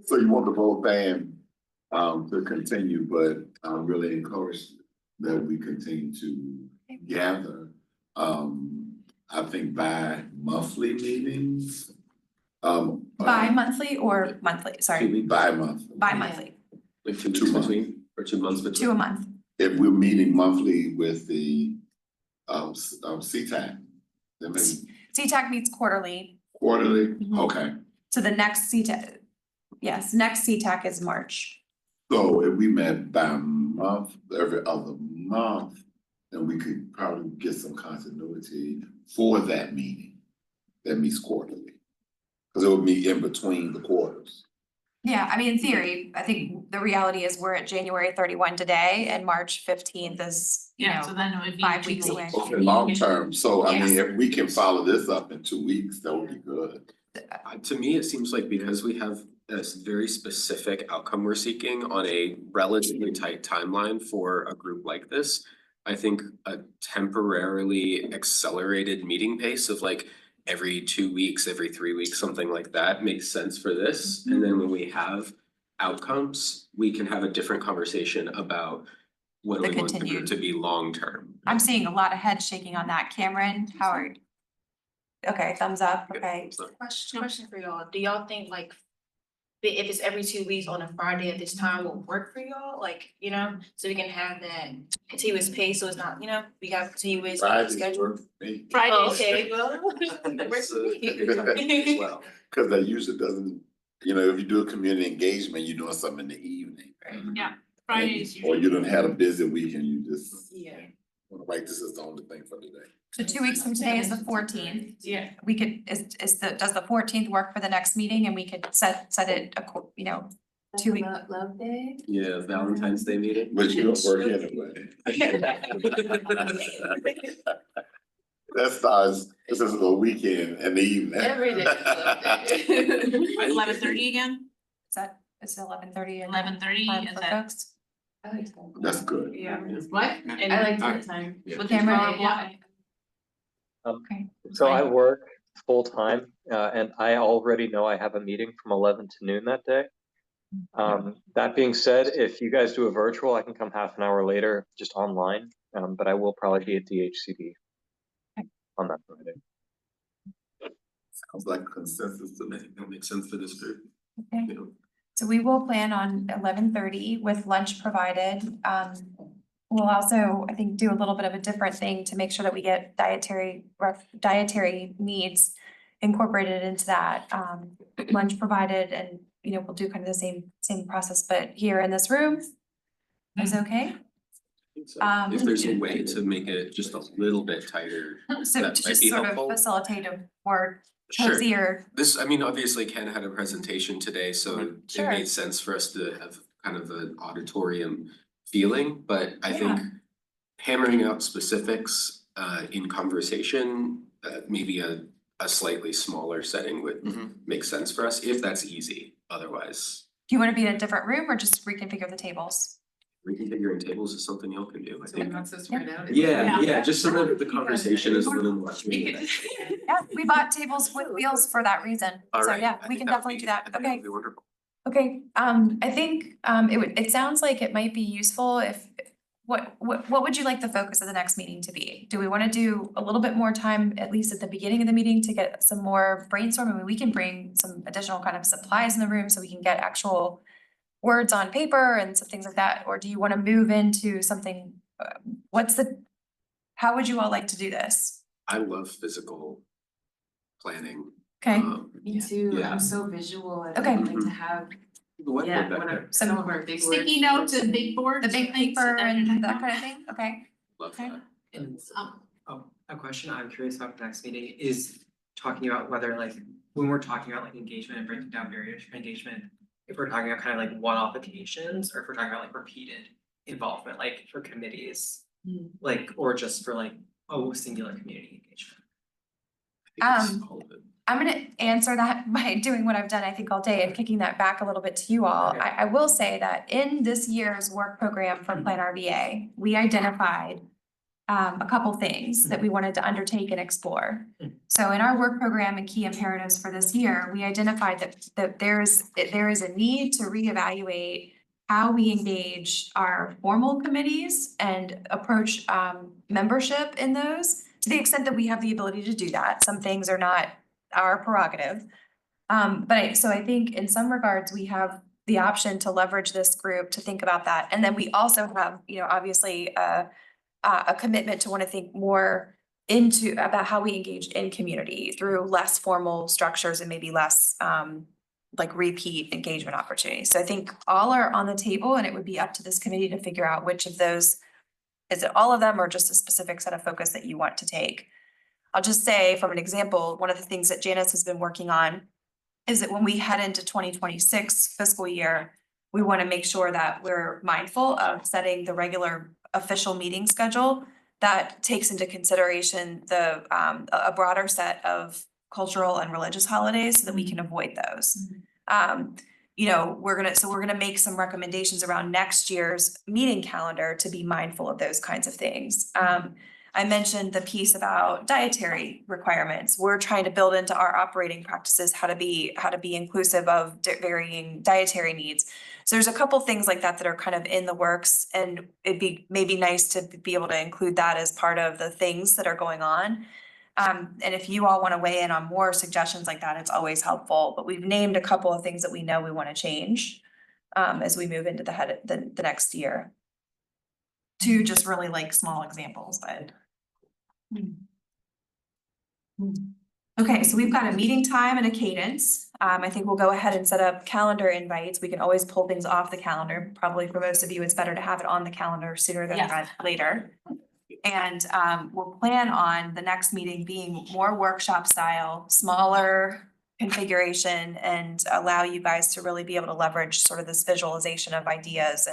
So you want the vote ban to continue, but I'm really encouraged that we continue to gather. I think bi-monthly meetings. Bi-monthly or monthly, sorry, Bi-month. bi-monthly, Like 2 2 weeks months. between, or 2 months between. 2 a month. If we're meeting monthly with the CTAC, then maybe CTAC meets quarterly, quarterly, Mhm. okay. so the next CTAC, yes, next CTAC is March. So if we met by month, every other month, then we could probably get some continuity for that meeting that meets quarterly. Cause it would be in between the quarters. Yeah, I mean, in theory, I think the reality is we're at January 31 today and March 15th is, Yeah, so then it would be 5 2 weeks away. Okay, long term, so I mean, Yes. if we can follow this up in 2 weeks, that would be good. To me, it seems like because we have a very specific outcome we're seeking on a relatively tight timeline for a group like this. I think a temporarily accelerated meeting pace of like every 2 weeks, every 3 weeks, something like that makes sense for this. And then when we have outcomes, we can have a different conversation about what The do we want the continued. group to be long-term. I'm seeing a lot of heads shaking on that. Cameron, how are you? Okay, thumbs up, okay. Question for y'all, do y'all think like, if it's every 2 weeks on a Friday at this time will work for y'all, like, so we can have that continuous pace, so it's not, we have continuous Fridays schedule. work for me. Friday, okay, well. that works for me. Well, Cause that usually doesn't, if you do a community engagement, you're doing something in the evening. Yeah, Fridays. Or you done had a busy week and you just Yeah. wanna write this as the only thing for today. So 2 weeks from today is the 14th. Yeah. We could, does the 14th work for the next meeting and we could set it, 2 weeks. Love Day. yeah, Valentine's Day meeting. But you don't work anyway. That starts, this is a weekend in the evening. Every day is Love Day. 11:30 again, It's 11:30 and 11:30, time is for that? folks. I like that. That's good. Yeah. What? And I like that time. Yeah. With Cameron, yeah. Okay. So I work full-time, and I already know I have a meeting from 11 to noon that day. That being said, if you guys do a virtual, I can come half an hour later, just online, but I will probably be at DHCD on that Friday. Sounds like consensus to I me. think that makes sense for this group. Okay. You know. So we will plan on 11:30 with lunch provided. We'll also, I think, do a little bit of a different thing to make sure that we get dietary needs incorporated into that. Lunch provided and, we'll do kind of the same process, but here in this room is okay. So if there's a way to make it just a little bit tighter, So that to might just be sort of helpful. facilitate a more Sure. cozier. Obviously Ken had a presentation today, so it Sure. made sense for us to have kind of an auditorium feeling, but I think hammering out specifics in conversation, maybe a slightly smaller setting would make sense for us, if that's easy, otherwise. Do you want to be in a different room or just reconfigure the tables? reconfiguring tables is something y'all can do, I So we're think. not so spread out. Yeah, just so that the conversation is a little more. Yeah, we bought tables with wheels for that reason. All So right, yeah, I we think can that would definitely be- do that. I think Okay. would be wonderful. Okay, I think, it sounds like it might be useful if, what would you like the focus of the next meeting to be? Do we wanna do a little bit more time, at least at the beginning of the meeting, to get some more brainstorming? I mean, we can bring some additional kind of supplies in the room so we can get actual words on paper and some things like that, or do you wanna move into something, how would you all like to do this? I love physical planning. Okay, Me too, Yeah. I'm so visual, I'd Okay. like to have, The whiteboard yeah, back one there. of, some of our big words. Sticky notes and big boards. the big paper and that kind of thing, okay? Love that. And a question I'm curious about the next meeting is talking about whether like, when we're talking about like engagement and breaking down barriers for engagement, if we're talking about kind of like one-off occasions, or if we're talking about like repeated involvement, like for committees. Like, or just for like, singular community engagement. I think it's all of it. I'm gonna answer that by doing what I've done, I think, all day and kicking that back a little bit to you all. Okay. I will say that in this year's work program for Plan RVA, we identified a couple things that we wanted to undertake and explore. So in our work program and key imperatives for this year, we identified that there is a need to reevaluate how we engage our formal committees and approach membership in those, to the extent that we have the ability to do that. Some things are not our prerogative. So I think in some regards, we have the option to leverage this group to think about that. And then we also have, obviously, a commitment to want to think more into about how we engage in community through less formal structures and maybe less like repeat engagement opportunities. So I think all are on the table, and it would be up to this committee to figure out which of those, is it all of them or just a specific set of focus that you want to take? I'll just say from an example, one of the things that Janice has been working on is that when we head into 2026 fiscal year, we want to make sure that we're mindful of setting the regular official meeting schedule that takes into consideration a broader set of cultural and religious holidays so that we can avoid those. We're gonna make some recommendations around next year's meeting calendar to be mindful of those kinds of things. I mentioned the piece about dietary requirements. We're trying to build into our operating practices how to be inclusive of varying dietary needs. So there's a couple things like that that are kind of in the works, and it'd be maybe nice to be able to include that as part of the things that are going on. And if you all want to weigh in on more suggestions like that, it's always helpful, but we've named a couple of things that we know we want to change as we move into the next year. Two just really like small examples, but. Okay, so we've got a meeting time and a cadence. I think we'll go ahead and set up calendar invites. We can always pull things off the calendar. Probably for most of you, it's better to have it on the calendar sooner than later. And we'll plan on the next meeting being more workshop style, smaller configuration, and allow you guys to really be able to leverage sort of this visualization of ideas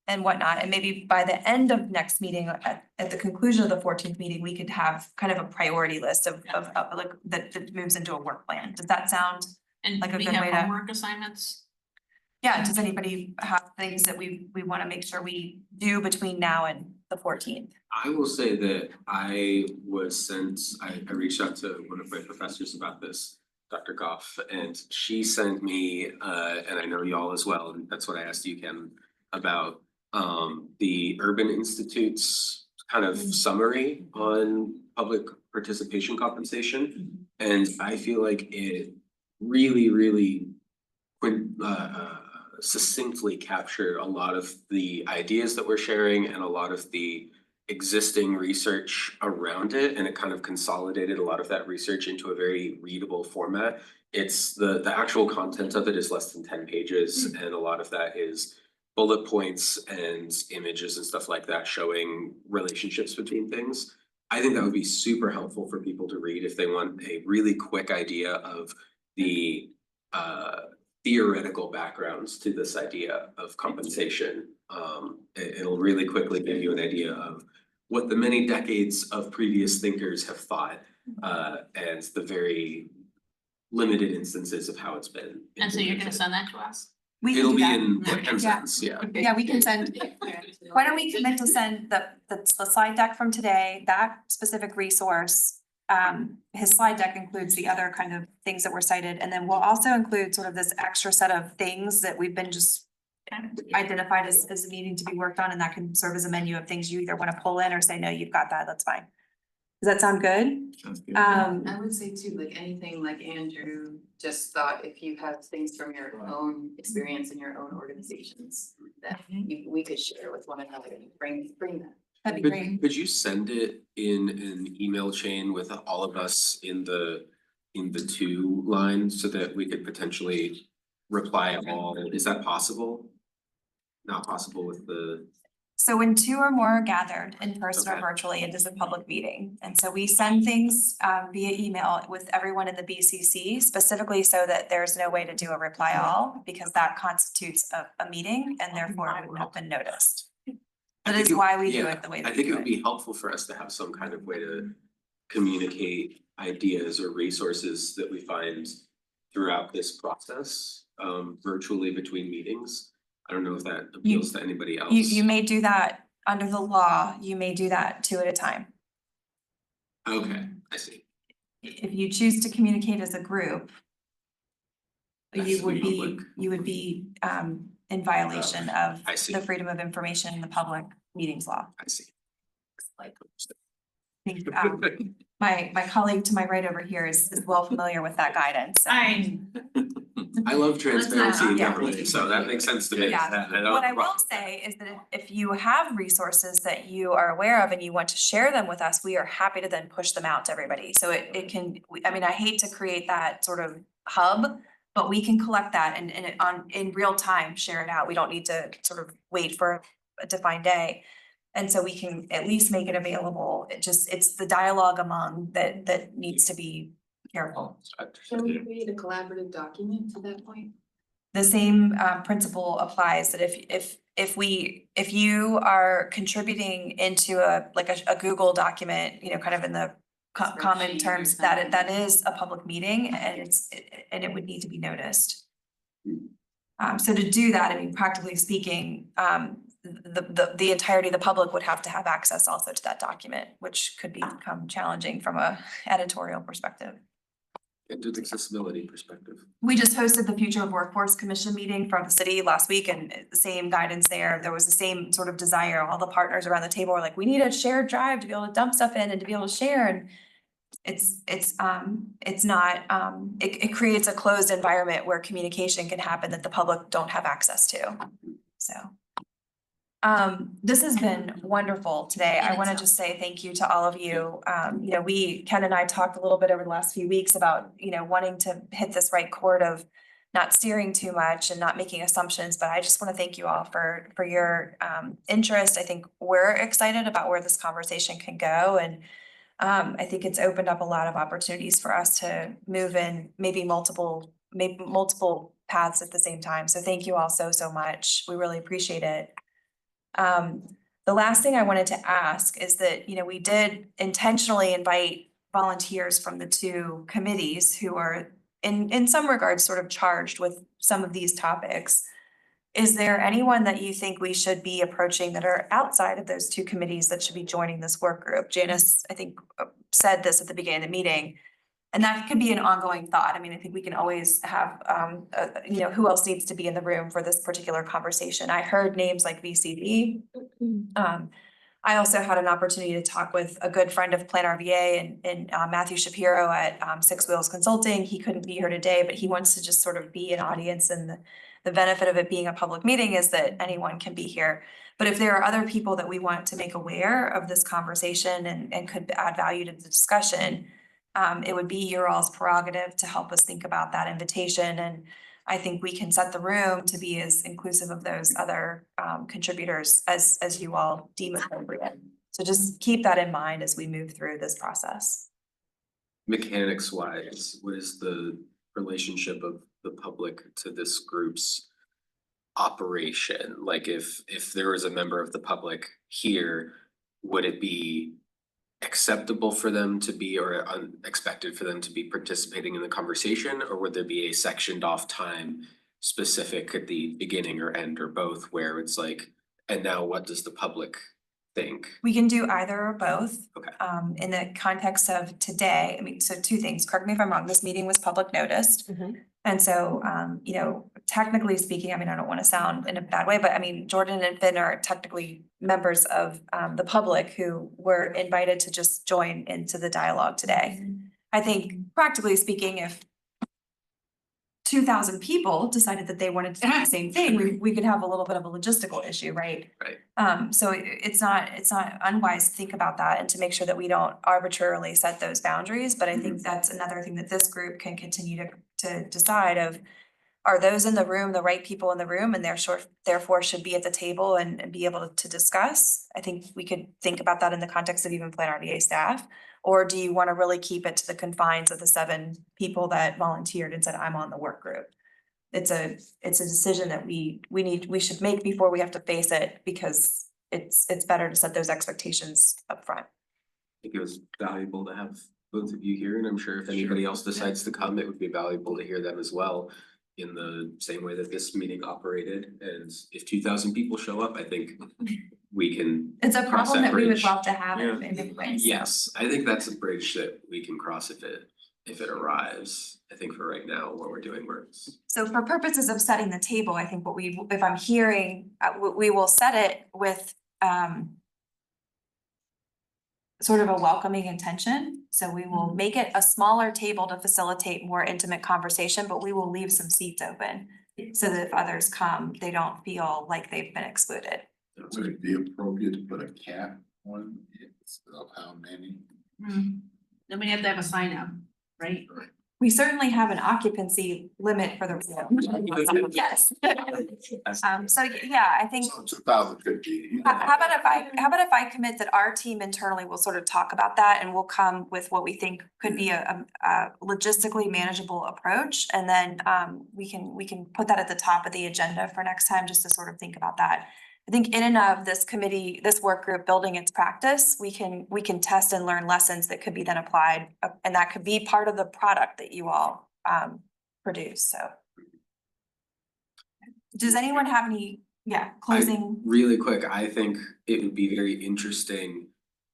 and whatnot. And maybe by the end of next meeting, at the conclusion of the 14th meeting, we could have kind of a priority list of like that moves into a work plan. Does that sound? And like a we good have way to- homework assignments. Yeah, does anybody have things that we want to make sure we do between now and the 14th? I will say that I reached out to one of my professors about this, Dr. Goff, and she sent me, and I know y'all as well, and that's what I asked you, Ken, about the Urban Institute's kind of summary on public participation compensation. And I feel like it really succinctly captured a lot of the ideas that we're sharing and a lot of the existing research around it, and it kind of consolidated a lot of that research into a very readable format. It's the actual content of it is less than 10 pages, and a lot of that is bullet points and images and stuff like that showing relationships between things. I think that would be super helpful for people to read if they want a really quick idea of the theoretical backgrounds to this idea of compensation. It'll really quickly give you an idea of what the many decades of previous thinkers have thought, and the very limited instances of how it's been. And so you're gonna send that to us? We can It'll do be that. in like Yeah. consents, yeah. Yeah, we can send, why don't we commit to send the slide deck from today, that specific resource. His slide deck includes the other kind of things that were cited, and then we'll also include sort of this extra set of things that we've been just identified as needing to be worked on, and that can serve as a menu of things you either want to pull in or say, no, you've got that, that's fine. Does that sound good? Sounds good. I would say too, like anything like Andrew just thought, if you have things from your own experience in your own organizations that we could share with one another and bring that. That'd be great. Could you send it in an email chain with all of us in the two lines so that we could potentially reply all? Is that possible? Not possible with the, So when two or more are gathered in person or Okay. virtually, it is a public meeting. And so we send things via email with everyone in the BCC specifically so that there's no way to do a reply all, because that constitutes a meeting and therefore it would not have been noticed. I That think is it- why we do yeah, it the way I that we think it do would it. be helpful for us to have some kind of way to communicate ideas or resources that we find throughout this process, virtually between meetings. I don't know if that appeals to anybody else. You may do that under the law, you may do that 2 at a time. Okay, I see. If you choose to communicate as a group, That's you would be, public. in violation of I see. the freedom of information in the public meetings law. I see. I think, my colleague to my right over here is well familiar with that guidance. I love transparency in yeah. government, so that makes sense to me. Yeah. I don't- What I will say is that if you have resources that you are aware of and you want to share them with us, we are happy to then push them out to everybody. So it can, I mean, I hate to create that sort of hub, but we can collect that and in real time, share it out. We don't need to sort of wait for a defined day. And so we can at least make it available. It's the dialogue among that needs to be careful. Can we create a collaborative document to that point? The same principle applies that if you are contributing into a Google document, you know, kind of in the common Spreadsheet or terms, that is a public meeting and it would need to be noticed. So to do that, I mean, practically speaking, the entirety of the public would have to have access also to that document, which could become challenging from a editorial perspective. And to the accessibility perspective. We just hosted the Future of Workforce Commission meeting from the city last week and the same guidance there. There was the same sort of desire. All the partners around the table were like, we need a shared drive to be able to dump stuff in and to be able to share. And it's not, it creates a closed environment where communication can happen that the public don't have access to. So. This has been wonderful today. I want to just say thank you to all of you. You know, Ken and I talked a little bit over the last few weeks about, you know, wanting to hit this right chord of not steering too much and not making assumptions, but I just want to thank you all for your interest. I think we're excited about where this conversation can go, and I think it's opened up a lot of opportunities for us to move in maybe multiple paths at the same time. So thank you all so much. We really appreciate it. The last thing I wanted to ask is that, you know, we did intentionally invite volunteers from the two committees who are in some regards sort of charged with some of these topics. Is there anyone that you think we should be approaching that are outside of those two committees that should be joining this work group? Janice, I think, said this at the beginning of the meeting. And that could be an ongoing thought. I mean, I think we can always have, you know, who else needs to be in the room for this particular conversation. I heard names like VCD. I also had an opportunity to talk with a good friend of Plan RVA and Matthew Shapiro at Six Wheels Consulting. He couldn't be here today, but he wants to just sort of be an audience, and the benefit of it being a public meeting is that anyone can be here. But if there are other people that we want to make aware of this conversation and could add value to the discussion, it would be your all's prerogative to help us think about that invitation. And I think we can set the room to be as inclusive of those other contributors as you all deem appropriate. So just keep that in mind as we move through this process. Mechanics wise, what is the relationship of the public to this group's operation? Like if there was a member of the public here, would it be acceptable for them to be or unexpected for them to be participating in the conversation, or would there be a sectioned off time specific at the beginning or end or both, where it's like, and now what does the public think? We can do either or both. Okay. In the context of today, I mean, so two things, correct me if I'm wrong, this meeting was public noticed. And so, you know, technically speaking, I mean, I don't wanna sound in a bad way, but I mean, Jordan and Finn are technically members of, the public who were invited to just join into the dialogue today. I think practically speaking, if 2,000 people decided that they wanted to do the same thing, we could have a little bit of a logistical issue, right? Right. So it's not unwise to think about that and to make sure that we don't arbitrarily set those boundaries, but I think that's another thing that this group can continue to decide of, are those in the room the right people in the room, and therefore should be at the table and be able to discuss? I think we could think about that in the context of even Plan RVA staff. Or do you wanna really keep it to the confines of the 7 people that volunteered and said, I'm on the work group? It's a decision that we should make before we have to face it, because it's better to set those expectations up front. I think it was valuable to have both of you here, and I'm sure if anybody else decides to come, it would be valuable to hear them as well. In the same way that this meeting operated, and if 2,000 people show up, I think we can. It's a cross problem that we would bridge. love to have Yeah. in many ways. Yes, I think that's a bridge that we can cross if it arrives. I think for right now, what we're doing works. So for purposes of setting the table, I think if I'm hearing, we will set it with, sort of a welcoming intention. So we will make it a smaller table to facilitate more intimate conversation, but we will leave some seats open so that if others come, they don't feel like they've been excluded. Would it be appropriate to put a cap on it of how many? Then we have to have a sign up, right? We certainly have an occupancy limit for the room. Yes. So yeah, I think. So 2,050. How about if I commit that our team internally will sort of talk about that, and we'll come with what we think could be a logistically manageable approach, and then we can put that at the top of the agenda for next time, just to sort of think about that. I think in and of this committee, this work group building its practice, we can test and learn lessons that could be then applied, and that could be part of the product that you all produce, so. Does anyone have any, closing? Really quick, I think it would be very interesting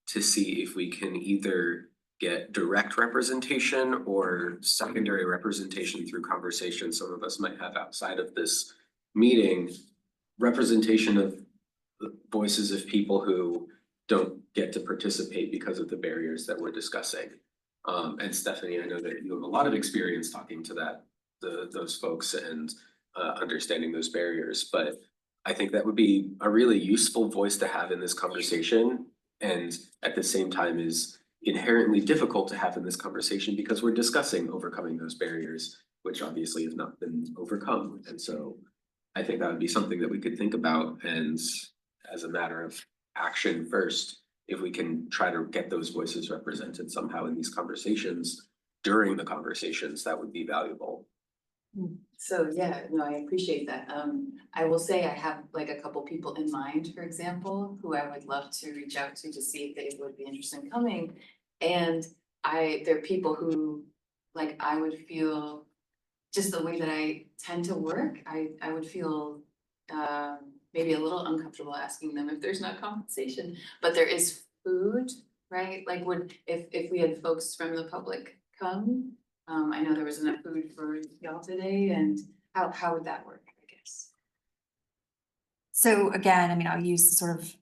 to see if we can either get direct representation or secondary representation through conversations some of us might have outside of this meeting. Representation of the voices of people who don't get to participate because of the barriers that we're discussing. And Stephanie, I know that you have a lot of experience talking to those folks and understanding those barriers, but I think that would be a really useful voice to have in this conversation, and at the same time is inherently difficult to have in this conversation because we're discussing overcoming those barriers, which obviously have not been overcome. And so I think that would be something that we could think about, and as a matter of action first, if we can try to get those voices represented somehow in these conversations, during the conversations, that would be valuable. So, yeah, no, I appreciate that. I will say I have like a couple people in mind, for example, who I would love to reach out to see if they would be interested in coming. And they're people who, like, I would feel, just the way that I tend to work, I would feel maybe a little uncomfortable asking them if there's not compensation, but there is food, right? Like, if we had folks from the public come, I know there was enough food for y'all today, and how would that work, I guess? So again, I mean, I'll use the sort of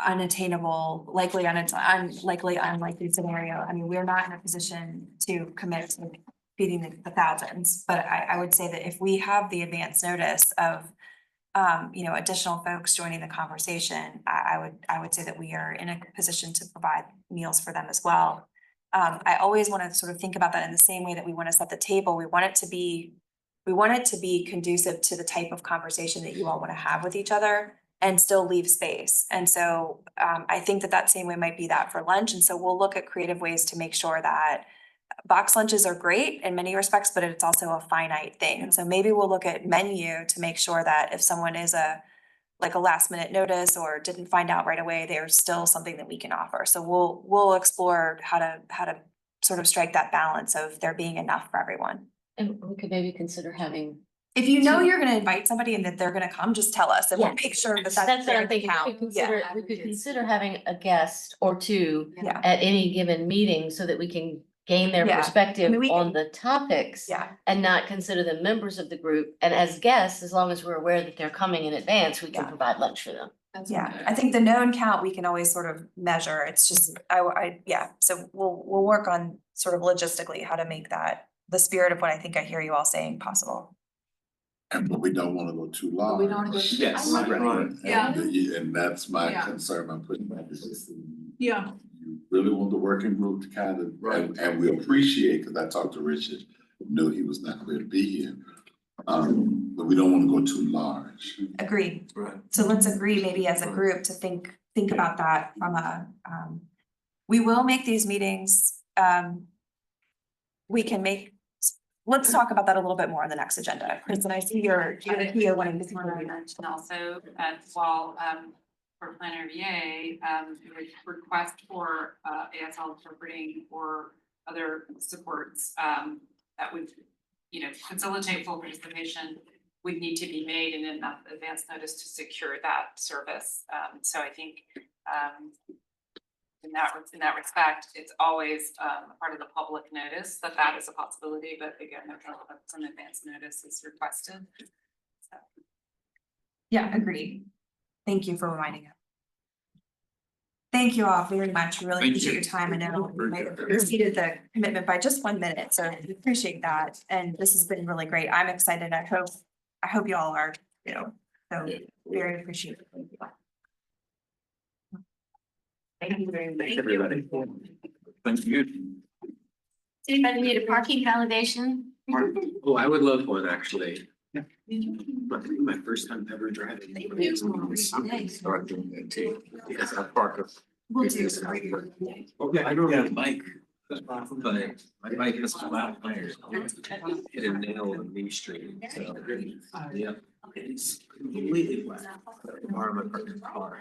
unattainable, unlikely scenario. I mean, we're not in a position to commit to feeding the thousands, but I would say that if we have the advance notice of additional folks joining the conversation, I would say that we are in a position to provide meals for them as well. I always want to sort of think about that in the same way that we want to set the table. We want it to be conducive to the type of conversation that you all want to have with each other and still leave space. And so I think that same way might be that for lunch. And so we'll look at creative ways to make sure that box lunches are great in many respects, but it's also a finite thing. And so maybe we'll look at menu to make sure that if someone is a last minute notice or didn't find out right away, there's still something that we can offer. So we'll explore how to sort of strike that balance of there being enough for everyone. And we could maybe consider having If you know you're gonna invite somebody and that they're gonna come, just tell us and we'll Yes. make sure that That's that's what their I'm thinking. count. We could Yeah, consider, we could consider having a guest or two yeah, at any given meeting so that we can gain their Yeah. perspective we on can- the topics. yeah. And not consider them members of the group. And as guests, as long as we're aware that they're coming in advance, we can Yeah. provide lunch for them. Yeah, I think the known count, we can always sort of measure. It's just, yeah, so we'll work on sort of logistically how to make that the spirit of what I think I hear you all saying possible. But we don't wanna go too But large. we don't wanna go too- Yes. I like Right. Yeah. And that's my Yeah. concern, my pushback is just. Yeah. You really want the working group to kind of, Right. and we appreciate, cause I talked to Richard, knew he was not going to be here. But we don't wanna go too large. Agreed. Right. So let's agree maybe as a group to think about that from a, we will make these meetings, we can make, let's talk about that a little bit more on the next agenda. Kristen, I see your, wanting to see. And also, while, for Plan RVA, request for, ASL interpreting or other supports, that would, facilitate full participation, would need to be made in enough advance notice to secure that service. So I think, in that respect, it's always, a part of the public notice that that is a possibility, but again, some advance notice is requested. So. Yeah, agreed. Thank you for reminding us. Thank you all very much. We really Thank appreciate you. your time. I know we might have exceeded the commitment by just 1 minute, so we appreciate that. And this has been really great. I'm excited. I hope you all are, so very appreciative. Thank you very much. Thanks, everybody. Thank you. Does anybody need a parking validation? Oh, I would love one, actually. My first time ever driving. Start doing that too. Yes, I park up. Okay, I don't have a bike. But my bike has flat tires. Hit a nail on Main Street, so, yeah. It's completely flat. Or I'm parked in the car.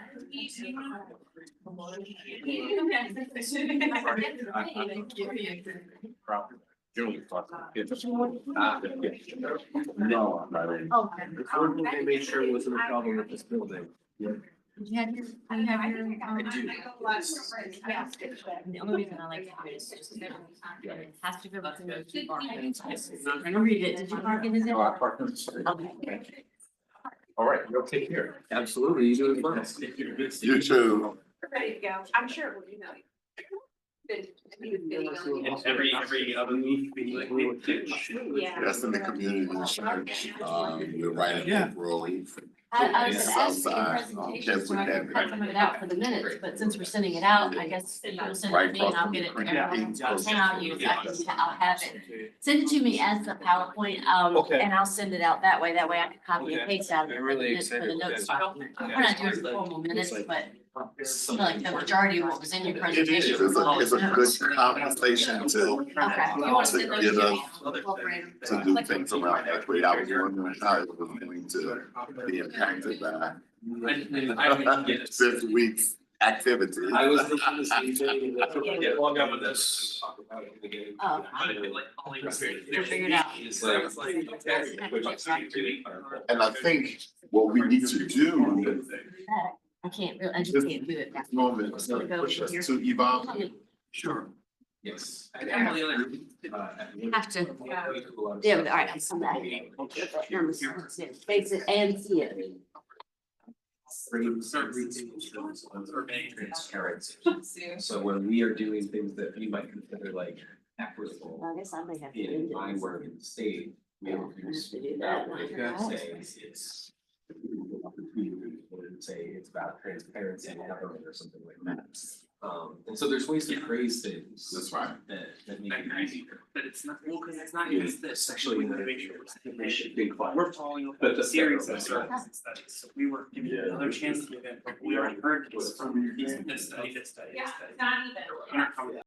Generally thought that it's- No, I'm not in. Oh. They made sure it wasn't a problem with this building. You have your, I do. The only reason I like to do it is just, it has to go between the two barns. I know you did, did you park in the? No, I parked on the street. Okay. All right, you'll take care. Absolutely, you do as well. You too. Ready to go. I'm sure it will email you. Every other week. Yeah. That's in the community research. We're right at Yeah. Oak Grove. I was South gonna ask you side, presentations, so I Kentwood can Avenue. cut some of it out for the minutes, but since we're sending it out, I guess you'll send it to me and I'll get it to everyone. And I'll use, I'll have it. Send it to me as the PowerPoint, Okay. and I'll send it out that way I can copy and Okay. paste out of it. I'm really for the excited notes with document. We're not doing formal minutes, but like the majority of what was in your It is, presentation. it's a good conversation to Okay. You wanna send those get to us me? I'll incorporate them. to do things around equity. I was wondering how it was going to be impacted by this week's activity. I was thinking the same thing. Yeah, well, I'm with this. Oh. We'll figure it out. And I think what we need to do I can't really, I just can't do it. at this moment is to push us to evolve. Sure. Yes. Have to. Yeah, but all right, I'll come back. Face it and see it. Transparency. So when we are doing things that you might consider like equitable, I guess I may have to. in do my this. work in the state, we don't use to do that that. way, say it's. Say it's about transparency in government or something like that. And so there's ways to phrase things. That's right. That make it easier. But it's not, well, cause it's not just this. Actually, We're following up with a series of studies, so we were giving you another chance to give it, but we already heard this from this study, this study, this study. Yeah, not even. We're not coming